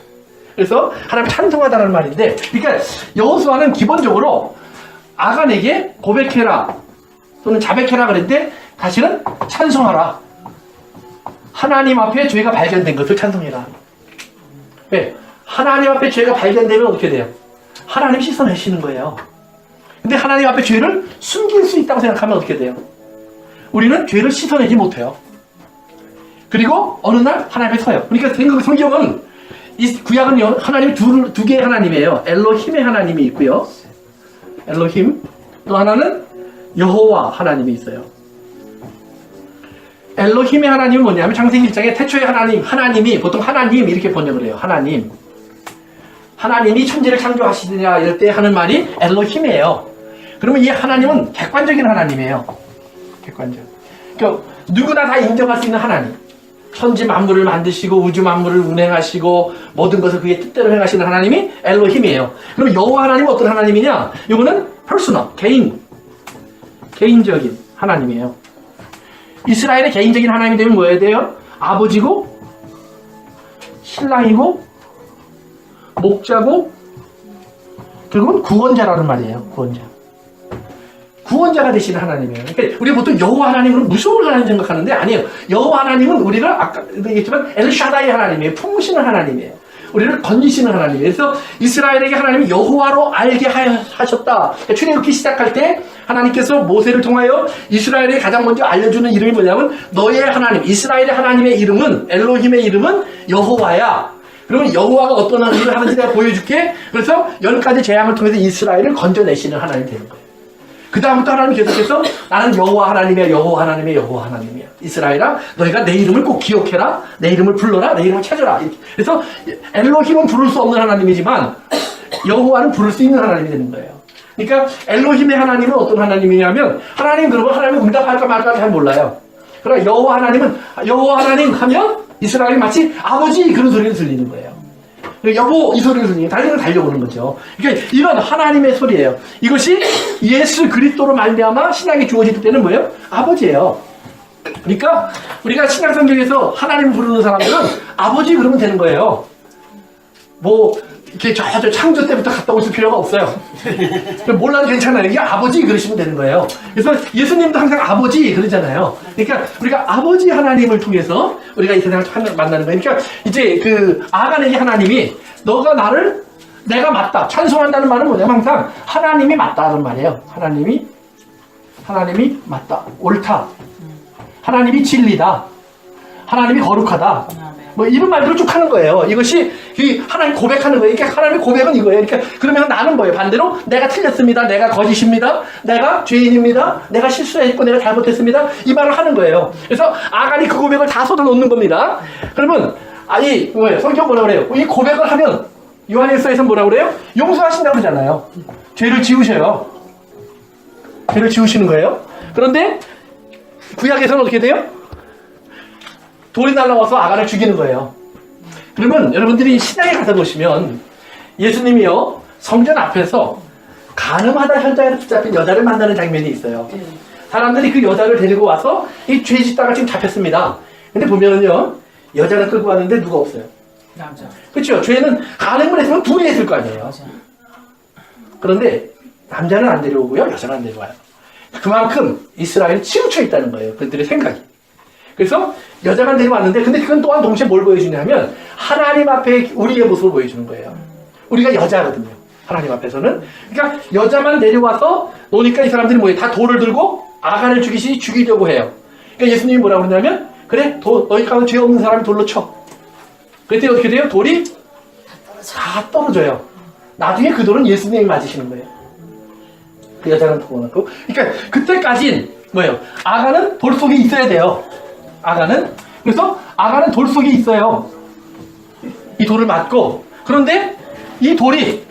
그래서 하나님을 찬송하다는 말인데, 그러니까 여호수아는 기본적으로 아간에게 고백해라 또는 자백해라 그랬는데 사실은 찬송하라. 하나님 앞에 죄가 발견된 것을 찬송해라. 왜? 하나님 앞에 죄가 발견되면 어떻게 돼요? 하나님 씻어내시는 거예요. 근데 하나님 앞에 죄를 숨길 수 있다고 생각하면 어떻게 돼요? 우리는 죄를 씻어내지 못해요. 그리고 어느 날 하나님 앞에 서요. 그러니까 성경은 이 구약은 하나님이 두 개의 하나님이에요. 엘로힘의 하나님이 있고요. 엘로힘. 또 하나는 여호와 하나님이 있어요. 엘로힘의 하나님은 뭐냐면 창세기 1장에 태초의 하나님이 보통 하나님 이렇게 번역을 해요. 하나님이 천지를 창조하시느냐 이럴 때 하는 말이 엘로힘이에요. 그러면 이 하나님은 객관적인 하나님이에요. 객관적. 그러니까 누구나 다 인정할 수 있는 하나님. 천지 만물을 만드시고 우주 만물을 운행하시고 모든 것을 그의 뜻대로 행하시는 하나님이 엘로힘이에요. 그럼 여호와 하나님은 어떤 하나님이냐? 이거는 퍼스널, 개인적인 하나님이에요. 이스라엘의 개인적인 하나님이 되면 뭐여야 돼요? 아버지고 신랑이고 목자고 결국은 구원자라는 말이에요. 구원자가 되시는 하나님이에요. 그러니까 우리가 보통 여호와 하나님은 무서운 하나님 생각하는데 아니에요. 여호와 하나님은 우리를 아까 얘기했지만 엘샤다이 하나님이에요. 품으시는 하나님이에요. 우리를 건지시는 하나님이에요. 그래서 이스라엘에게 하나님이 여호와로 알게 하셨다. 그러니까 출애굽기 시작할 때 하나님께서 모세를 통하여 이스라엘에 가장 먼저 알려주는 이름이 뭐냐면 너의 하나님, 이스라엘의 하나님의 이름은 엘로힘의 이름은 여호와야. 그러면 여호와가 어떤 하나님을 하는지 내가 보여줄게. 그래서 10가지 재앙을 통해서 이스라엘을 건져내시는 하나님이 되는 거예요. 그 다음부터 하나님 계속해서 나는 여호와 하나님이야, 여호와 하나님이야, 여호와 하나님이야. 이스라엘아, 너희가 내 이름을 꼭 기억해라. 내 이름을 불러라. 내 이름을 찾아라. 이렇게. 그래서 엘로힘은 부를 수 없는 하나님이지만 여호와는 부를 수 있는 하나님이 되는 거예요. 그러니까 엘로힘의 하나님은 어떤 하나님이냐면 하나님 그러면 하나님은 응답할까 말까 잘 몰라요. 그러나 여호와 하나님은 여호와 하나님 하면 이스라엘이 마치 아버지 그런 소리를 들리는 거예요. 여보 이 소리를 들으니 달려오는 거죠. 그러니까 이건 하나님의 소리예요. 이것이 예수 그리스도로 말미암아 신앙이 주어질 때는 뭐예요? 아버지예요. 그러니까 우리가 신약 성경에서 하나님 부르는 사람들은 아버지 그러면 되는 거예요. 뭐 이렇게 저 창조 때부터 갔다 오실 필요가 없어요. 몰라도 괜찮아요. 이게 아버지 그러시면 되는 거예요. 그래서 예수님도 항상 아버지 그러잖아요. 그러니까 우리가 아버지 하나님을 통해서 우리가 이 세상을 만나는 거예요. 그러니까 이제 그 아간에게 하나님이 너가 내가 맞다. 찬송한다는 말은 뭐냐면 항상 하나님이 맞다는 말이에요. 하나님이 맞다. 옳다. 하나님이 진리다. 하나님이 거룩하다. 뭐 이런 말들을 쭉 하는 거예요. 이것이 하나님 고백하는 거예요. 그러니까 하나님의 고백은 이거예요. 그러니까 그러면 나는 뭐예요? 반대로 내가 틀렸습니다. 내가 거짓입니다. 내가 죄인입니다. 내가 실수했고 내가 잘못했습니다. 이 말을 하는 거예요. 그래서 아간이 그 고백을 다 쏟아 놓는 겁니다. 그러면 뭐예요? 성경 뭐라 그래요? 이 고백을 하면 요한일서에서 뭐라 그래요? 용서하신다고 그러잖아요. 죄를 지우셔요. 죄를 지우시는 거예요. 그런데 구약에서는 어떻게 돼요? 돌이 날라와서 아간을 죽이는 거예요. 그러면 여러분들이 신약에 가서 보시면 예수님이요 성전 앞에서 간음하다 현장에서 붙잡힌 여자를 만나는 장면이 있어요. 사람들이 그 여자를 데리고 와서 이 죄 짓다가 지금 잡혔습니다. 근데 보면은요 여자를 끌고 왔는데 누가 없어요. 남자. 그렇죠. 죄는 간음을 했으면 둘이 했을 거 아니에요. 그런데 남자는 안 데려오고요 여자는 안 데려와요. 그만큼 이스라엘이 치우쳐 있다는 거예요. 그들의 생각이. 그래서 여자만 데려왔는데 근데 그건 또한 동시에 뭘 보여주냐면 하나님 앞에 우리의 모습을 보여주는 거예요. 우리가 여자거든요. 하나님 앞에서는. 그러니까 여자만 데려와서 노니까 이 사람들이 뭐예요? 다 돌을 들고 아간을 죽이려고 해요. 그러니까 예수님이 뭐라고 그러냐면 그래 너희 가운데 죄 없는 사람이 돌로 쳐. 그랬더니 어떻게 돼요? 돌이 다 떨어져요. 나중에 그 돌은 예수님이 맞으시는 거예요. 그 여자는 도망갔고. 그러니까 그때까진 뭐예요? 아간은 돌 속에 있어야 돼요. 아간은. 그래서 아간은 돌 속에 있어요. 이 돌을 맞고. 그런데 이 돌이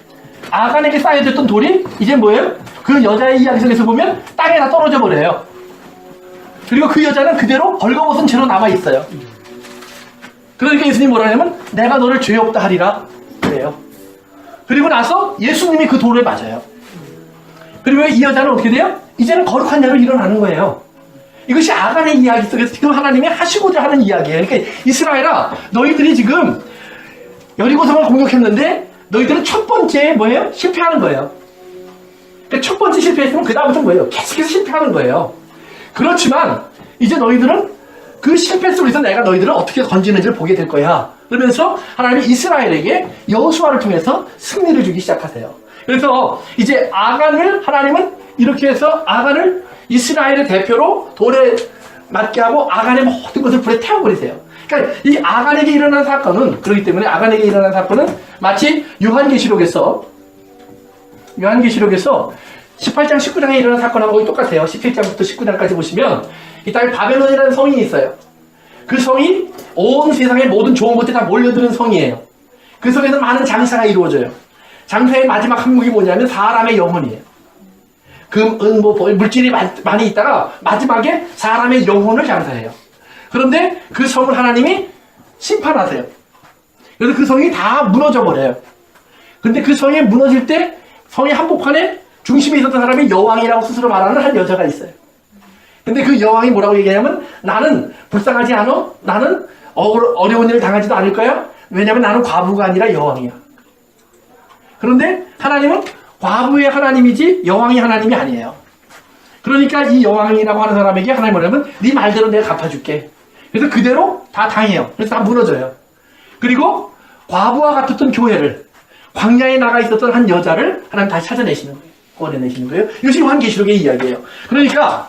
아간에게 쌓여졌던 돌이 이제 뭐예요? 그 여자의 이야기 속에서 보면 땅에 다 떨어져 버려요. 그리고 그 여자는 그대로 벌거벗은 채로 남아 있어요. 그러니까 예수님이 뭐라 하냐면 내가 너를 죄 없다 하리라 그래요. 그리고 나서 예수님이 그 돌을 맞아요. 그리고 이 여자는 어떻게 돼요? 이제는 거룩한 자로 일어나는 거예요. 이것이 아간의 이야기 속에서 지금 하나님이 하시고자 하는 이야기예요. 그러니까 이스라엘아 너희들이 지금 여리고성을 공격했는데 너희들은 첫 번째 뭐예요? 실패하는 거예요. 그러니까 첫 번째 실패했으면 그 다음부터 뭐예요? 계속해서 실패하는 거예요. 그렇지만 이제 너희들은 그 실패 속에서 내가 너희들을 어떻게 건지는지를 보게 될 거야. 그러면서 하나님이 이스라엘에게 여호수아를 통해서 승리를 주기 시작하세요. 그래서 이제 아간을 하나님은 이렇게 해서 아간을 이스라엘의 대표로 돌에 맞게 하고 아간의 모든 것을 불에 태워버리세요. 그러니까 이 아간에게 일어난 사건은 그렇기 때문에 아간에게 일어난 사건은 마치 요한계시록에서 18장 19장에 일어난 사건하고 거의 똑같아요. 17장부터 19장까지 보시면 이 땅에 바벨론이라는 성이 있어요. 그 성이 온 세상의 모든 좋은 것들이 다 몰려드는 성이에요. 그 성에서 많은 장사가 이루어져요. 장사의 마지막 항목이 뭐냐면 사람의 영혼이에요. 금, 은, 물질이 많이 있다가 마지막에 사람의 영혼을 장사해요. 그런데 그 성을 하나님이 심판하세요. 그래서 그 성이 다 무너져 버려요. 근데 그 성이 무너질 때 성의 한복판에 중심에 있었던 사람이 여왕이라고 스스로 말하는 한 여자가 있어요. 근데 그 여왕이 뭐라고 얘기하냐면 나는 불쌍하지 않아? 나는 어려운 일을 당하지도 않을 거야? 왜냐면 나는 과부가 아니라 여왕이야. 그런데 하나님은 과부의 하나님이지 여왕이 하나님이 아니에요. 그러니까 이 여왕이라고 하는 사람에게 하나님 뭐냐면 네 말대로 내가 갚아줄게. 그래서 그대로 다 당해요. 그래서 다 무너져요. 그리고 과부와 같았던 교회를 광야에 나가 있었던 한 여자를 하나님 다시 찾아내시는 거예요. 꺼내내시는 거예요. 이것이 요한계시록의 이야기예요. 그러니까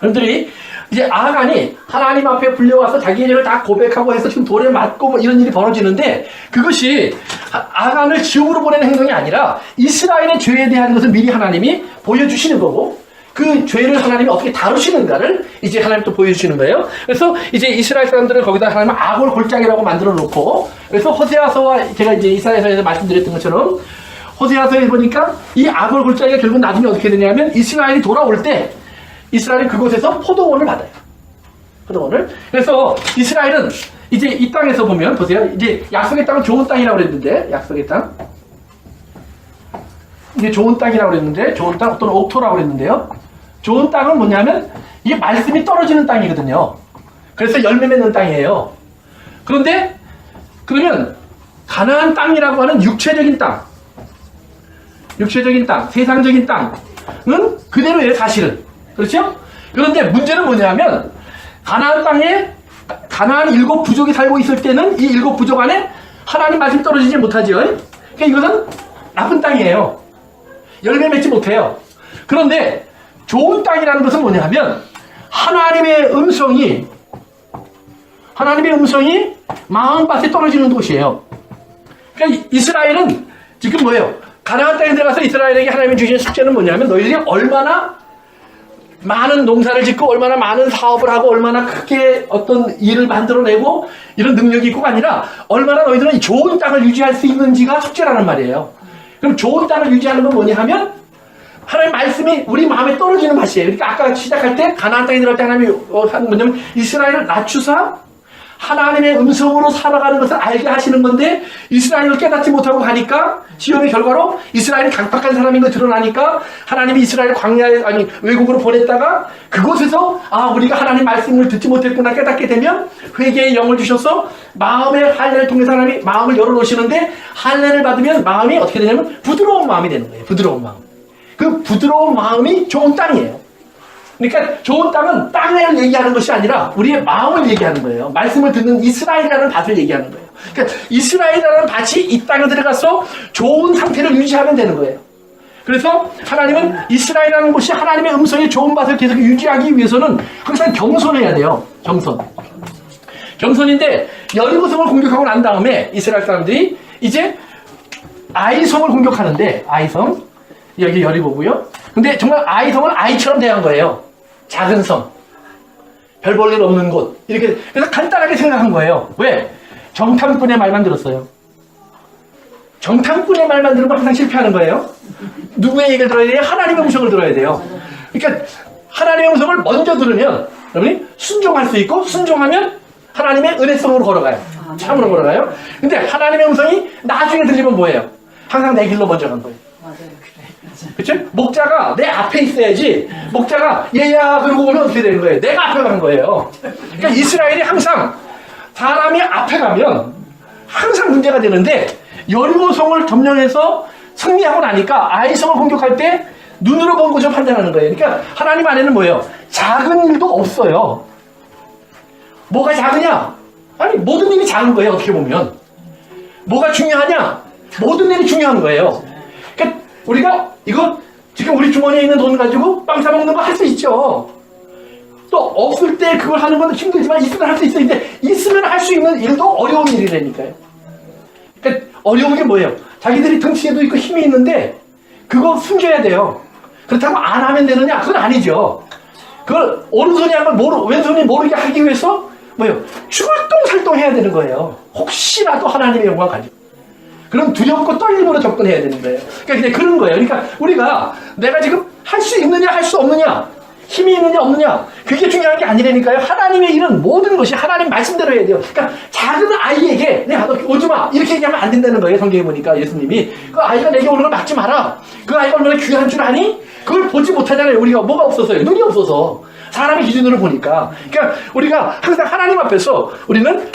여러분들이 이제 아간이 하나님 앞에 불려와서 자기의 죄를 다 고백하고 해서 지금 돌에 맞고 뭐 이런 일이 벌어지는데 그것이 아간을 지옥으로 보내는 행동이 아니라 이스라엘의 죄에 대한 것을 미리 하나님이 보여주시는 거고 그 죄를 하나님이 어떻게 다루시는가를 이제 하나님 또 보여주시는 거예요. 그래서 이제 이스라엘 사람들은 거기다 하나님은 악을 골짜기라고 만들어 놓고 그래서 호세아서와 제가 이제 이사야서에서 말씀드렸던 것처럼 호세아서에 보니까 이 악을 골짜기가 결국 나중에 어떻게 되냐면 이스라엘이 돌아올 때 이스라엘이 그곳에서 포도원을 받아요. 포도원을. 그래서 이스라엘은 이제 이 땅에서 보면 보세요. 이제 약속의 땅은 좋은 땅이라고 그랬는데 약속의 땅 이게 좋은 땅이라고 그랬는데 좋은 땅 어떤 옥토라고 그랬는데요. 좋은 땅은 뭐냐면 이게 말씀이 떨어지는 땅이거든요. 그래서 열매 맺는 땅이에요. 그런데 그러면 가나안 땅이라고 하는 육체적인 땅, 세상적인 땅은 그대로예요, 사실은. 그렇죠? 그런데 문제는 뭐냐면 가나안 땅에 가나안 7 부족이 살고 있을 때는 이 7 부족 안에 하나님 말씀이 떨어지지 못하죠. 그러니까 이것은 나쁜 땅이에요. 열매 맺지 못해요. 그런데 좋은 땅이라는 것은 뭐냐면 하나님의 음성이 마음밭에 떨어지는 곳이에요. 그러니까 이스라엘은 지금 뭐예요? 가나안 땅에 들어가서 이스라엘에게 하나님이 주신 숙제는 뭐냐면 너희들이 얼마나 많은 농사를 짓고 얼마나 많은 사업을 하고 얼마나 크게 어떤 일을 만들어내고 이런 능력이 있고가 아니라 얼마나 너희들은 좋은 땅을 유지할 수 있는지가 숙제라는 말이에요. 그럼 좋은 땅을 유지하는 건 뭐냐 하면 하나님 말씀이 우리 마음에 떨어지는 맛이에요. 그러니까 아까 시작할 때 가나안 땅에 들어갈 때 하나님이 하는 뭐냐면 이스라엘을 낮추사 하나님의 음성으로 살아가는 것을 알게 하시는 건데 이스라엘을 깨닫지 못하고 가니까 시험의 결과로 이스라엘이 강팍한 사람인 거 드러나니까 하나님이 이스라엘 광야에 아니 외국으로 보냈다가 그곳에서 아 우리가 하나님 말씀을 듣지 못했구나 깨닫게 되면 회개의 영을 주셔서 마음의 할례를 통해 사람이 마음을 열어놓으시는데 할례를 받으면 마음이 어떻게 되냐면 부드러운 마음이 되는 거예요. 부드러운 마음. 그 부드러운 마음이 좋은 땅이에요. 그러니까 좋은 땅은 땅을 얘기하는 것이 아니라 우리의 마음을 얘기하는 거예요. 말씀을 듣는 이스라엘이라는 밭을 얘기하는 거예요. 그러니까 이스라엘이라는 밭이 이 땅에 들어가서 좋은 상태를 유지하면 되는 거예요. 그래서 하나님은 이스라엘이라는 곳이 하나님의 음성의 좋은 밭을 계속 유지하기 위해서는 항상 겸손해야 돼요. 겸손인데 여리고성을 공격하고 난 다음에 이스라엘 사람들이 이제 아이성을 공격하는데 아이성 여기 여리고고요. 근데 정말 아이성을 아이처럼 대한 거예요. 작은 성, 별 볼 일 없는 곳 이렇게 그래서 간단하게 생각한 거예요. 왜? 정탐꾼의 말만 들었어요. 정탐꾼의 말만 들으면 항상 실패하는 거예요. 누구의 얘기를 들어야 돼요? 하나님의 음성을 들어야 돼요. 그러니까 하나님의 음성을 먼저 들으면 여러분이 순종할 수 있고 순종하면 하나님의 은혜성으로 걸어가요. 참으로 걸어가요. 근데 하나님의 음성이 나중에 들리면 뭐예요? 항상 내 길로 먼저 간 거예요. 그쵸? 목자가 내 앞에 있어야지 목자가 얘야 그러고 오면 어떻게 되는 거예요? 내가 앞에 간 거예요. 그러니까 이스라엘이 항상 사람이 앞에 가면 항상 문제가 되는데 여리고성을 점령해서 승리하고 나니까 아이성을 공격할 때 눈으로 본 것을 판단하는 거예요. 그러니까 하나님 안에는 뭐예요? 작은 일도 없어요. 뭐가 작으냐? 아니 모든 일이 작은 거예요. 어떻게 보면 뭐가 중요하냐? 모든 일이 중요한 거예요. 그러니까 우리가 이거 지금 우리 주머니에 있는 돈 가지고 빵 사 먹는 거 할 수 있죠. 또 없을 때 그걸 하는 건 힘들지만 있으면 할 수 있어요. 근데 있으면 할 수 있는 일도 어려운 일이라니까요. 그러니까 어려운 게 뭐예요? 자기들이 덩치에도 있고 힘이 있는데 그거 숨겨야 돼요. 그렇다고 안 하면 되느냐? 그건 아니죠. 그걸 오른손이 한 걸 왼손이 모르게 하기 위해서 뭐예요? 출동살동 해야 되는 거예요. 혹시라도 하나님의 영광 가지고. 그럼 두렵고 떨림으로 접근해야 되는 거예요. 그러니까 이제 그런 거예요. 그러니까 우리가 내가 지금 할 수 있느냐 할 수 없느냐 힘이 있느냐 없느냐 그게 중요한 게 아니라니까요. 하나님의 일은 모든 것이 하나님 말씀대로 해야 돼요. 그러니까 작은 아이에게 내가 너 오지 마 이렇게 얘기하면 안 된다는 거예요. 성경에 보니까 예수님이 그 아이가 내게 오는 걸 막지 마라. 그 아이가 얼마나 귀한 줄 아니? 그걸 보지 못하잖아요. 우리가 뭐가 없어서요. 눈이 없어서 사람의 기준으로 보니까. 그러니까 우리가 항상 하나님 앞에서 우리는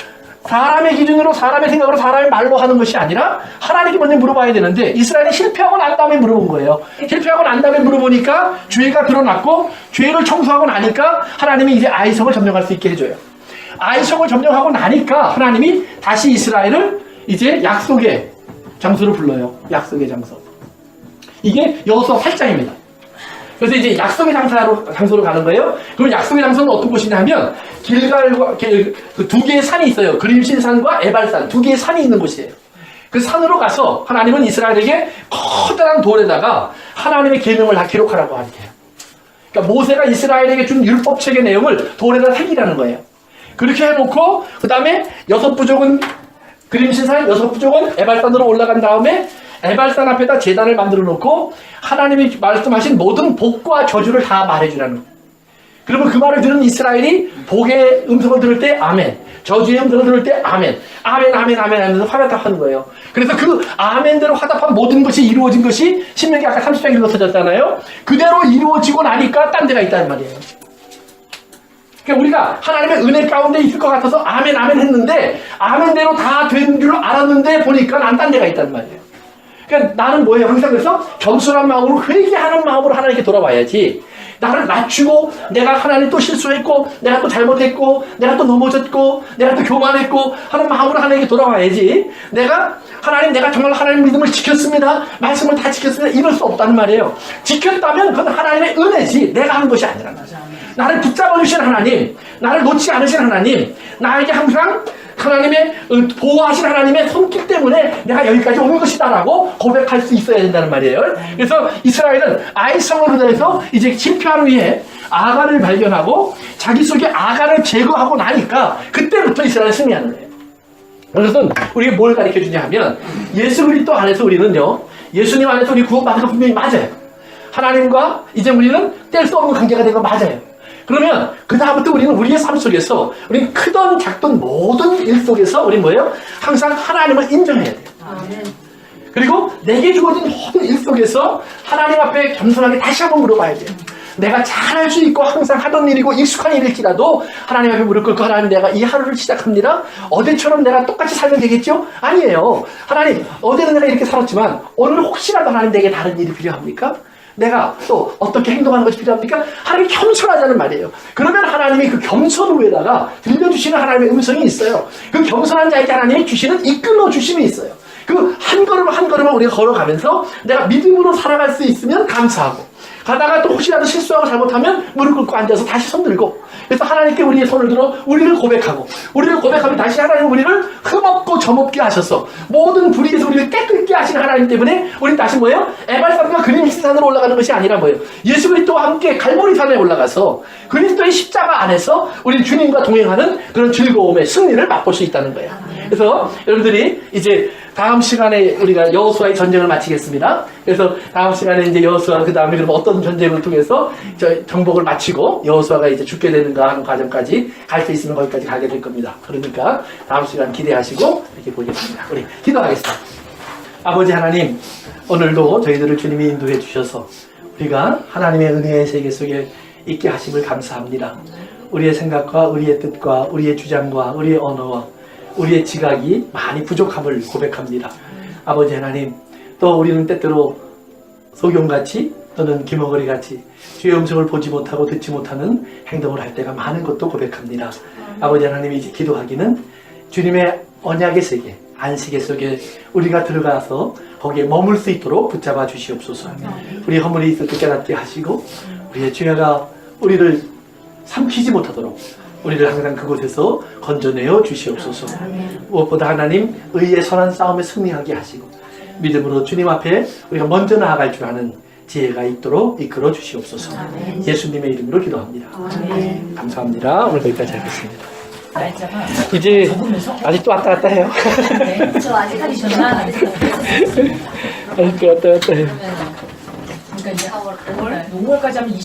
사람의 기준으로 사람의 생각으로 사람의 말로 하는 것이 아니라 하나님께 먼저 물어봐야 되는데 이스라엘이 실패하고 난 다음에 물어본 거예요. 실패하고 난 다음에 물어보니까 죄가 드러났고 죄를 청소하고 나니까 하나님이 이제 아이성을 점령할 수 있게 해줘요. 아이성을 점령하고 나니까 하나님이 다시 이스라엘을 이제 약속의 장소로 불러요. 약속의 장소. 이게 여호수아 8장입니다. 그래서 이제 약속의 장소로 가는 거예요. 그럼 약속의 장소는 어떤 곳이냐 하면 길갈과 그 두 개의 산이 있어요. 그림신산과 에발산 두 개의 산이 있는 곳이에요. 그 산으로 가서 하나님은 이스라엘에게 커다란 돌에다가 하나님의 계명을 다 기록하라고 하게요. 그러니까 모세가 이스라엘에게 준 율법책의 내용을 돌에다 새기라는 거예요. 그렇게 해놓고 그 다음에 6부족은 그림신산 6부족은 에발산으로 올라간 다음에 에발산 앞에다 제단을 만들어 놓고 하나님이 말씀하신 모든 복과 저주를 다 말해주라는 거예요. 그러면 그 말을 들은 이스라엘이 복의 음성을 들을 때 아멘, 저주의 음성을 들을 때 아멘, 아멘, 아멘, 아멘 하면서 화답하는 거예요. 그래서 그 아멘대로 화답한 모든 것이 이루어진 것이 신명기 아까 30장 읽어서졌잖아요. 그대로 이루어지고 나니까 딴 데가 있다는 말이에요. 그러니까 우리가 하나님의 은혜 가운데 있을 것 같아서 아멘, 아멘 했는데 아멘대로 다 된 줄 알았는데 보니까 난 딴 데가 있다는 말이에요. 그러니까 나는 뭐예요? 항상 그래서 겸손한 마음으로 회개하는 마음으로 하나님께 돌아와야지. 나를 낮추고 내가 하나님 또 실수했고 내가 또 잘못했고 내가 또 넘어졌고 내가 또 교만했고 하는 마음으로 하나님께 돌아와야지. 내가 하나님 내가 정말 하나님 믿음을 지켰습니다. 말씀을 다 지켰습니다. 이럴 수 없다는 말이에요. 지켰다면 그건 하나님의 은혜지 내가 한 것이 아니라 나를 붙잡아 주신 하나님, 나를 놓지 않으신 하나님, 나에게 항상 하나님의 보호하신 하나님의 손길 때문에 내가 여기까지 온 것이다라고 고백할 수 있어야 된다는 말이에요. 그래서 이스라엘은 아이성을 의해서 이제 심표하는 위에 아간을 발견하고 자기 속에 아간을 제거하고 나니까 그때부터 이스라엘은 승리하는 거예요. 그래서 우리가 뭘 가르쳐 주냐 하면 예수 그리스도 안에서 우리는요, 예수님 안에서 우리 구원받은 거 분명히 맞아요. 하나님과 이제 우리는 뗄 수 없는 관계가 된 거 맞아요. 그러면 그 다음부터 우리는 우리의 삶 속에서 우리는 크던 작던 모든 일 속에서 우리 뭐예요? 항상 하나님을 인정해야 돼요. 그리고 내게 주어진 모든 일 속에서 하나님 앞에 겸손하게 다시 한번 물어봐야 돼요. 내가 잘할 수 있고 항상 하던 일이고 익숙한 일일지라도 하나님 앞에 무릎 꿇고 하나님 내가 이 하루를 시작합니다. 어제처럼 내가 똑같이 살면 되겠죠? 아니에요. 하나님 어제는 내가 이렇게 살았지만 오늘 혹시라도 하나님 내게 다른 일이 필요합니까? 내가 또 어떻게 행동하는 것이 필요합니까? 하나님 겸손하자는 말이에요. 그러면 하나님이 그 겸손 후에다가 들려주시는 하나님의 음성이 있어요. 그 겸손한 자에게 하나님이 주시는 이끌어 주심이 있어요. 그 한 걸음 한 걸음을 우리가 걸어가면서 내가 믿음으로 살아갈 수 있으면 감사하고 가다가 또 혹시라도 실수하고 잘못하면 무릎 꿇고 앉아서 다시 손 들고 그래서 하나님께 우리의 손을 들어 우리를 고백하고 우리를 고백하면 다시 하나님 우리를 흠없고 점없게 하셔서 모든 불의에서 우리를 깨끗게 하시는 하나님 때문에 우리는 다시 뭐예요? 에발산과 그림산으로 올라가는 것이 아니라 뭐예요? 예수 그리스도와 함께 갈보리산에 올라가서 그리스도의 십자가 안에서 우리 주님과 동행하는 그런 즐거움의 승리를 맛볼 수 있다는 거예요. 그래서 여러분들이 이제 다음 시간에 우리가 여호수아의 전쟁을 마치겠습니다. 그래서 다음 시간에 이제 여호수아 그 다음에 그럼 어떤 전쟁을 통해서 정복을 마치고 여호수아가 이제 죽게 되는가 하는 과정까지 갈 수 있으면 거기까지 가게 될 겁니다. 그러니까 다음 시간 기대하시고 이렇게 보겠습니다. 우리 기도하겠습니다. 아버지 하나님, 오늘도 저희들을 주님이 인도해 주셔서 우리가 하나님의 은혜의 세계 속에 있게 하심을 감사합니다. 우리의 생각과 우리의 뜻과 우리의 주장과 우리의 언어와 우리의 지각이 많이 부족함을 고백합니다. 아버지 하나님, 또 우리는 때때로 소경같이 또는 기머거리같이 주의 음성을 보지 못하고 듣지 못하는 행동을 할 때가 많은 것도 고백합니다. 아버지 하나님이 이제 기도하기는 주님의 언약의 세계, 안식의 속에 우리가 들어가서 거기에 머물 수 있도록 붙잡아 주시옵소서. 우리 허물이 있을 때 깨닫게 하시고 우리의 죄가 우리를 삼키지 못하도록 우리를 항상 그곳에서 건져내어 주시옵소서. 무엇보다 하나님 의의 선한 싸움에 승리하게 하시고 믿음으로 주님 앞에 우리가 먼저 나아갈 줄 아는 지혜가 있도록 이끌어 주시옵소서. 예수님의 이름으로 기도합니다. 감사합니다. 오늘 거기까지 하겠습니다. 날짜가 이제 적으면서 아직도 왔다 갔다 해요. 저 아직 하기 전에 아직도 왔다 갔다 해요. 그러니까 이제 5월까지 하면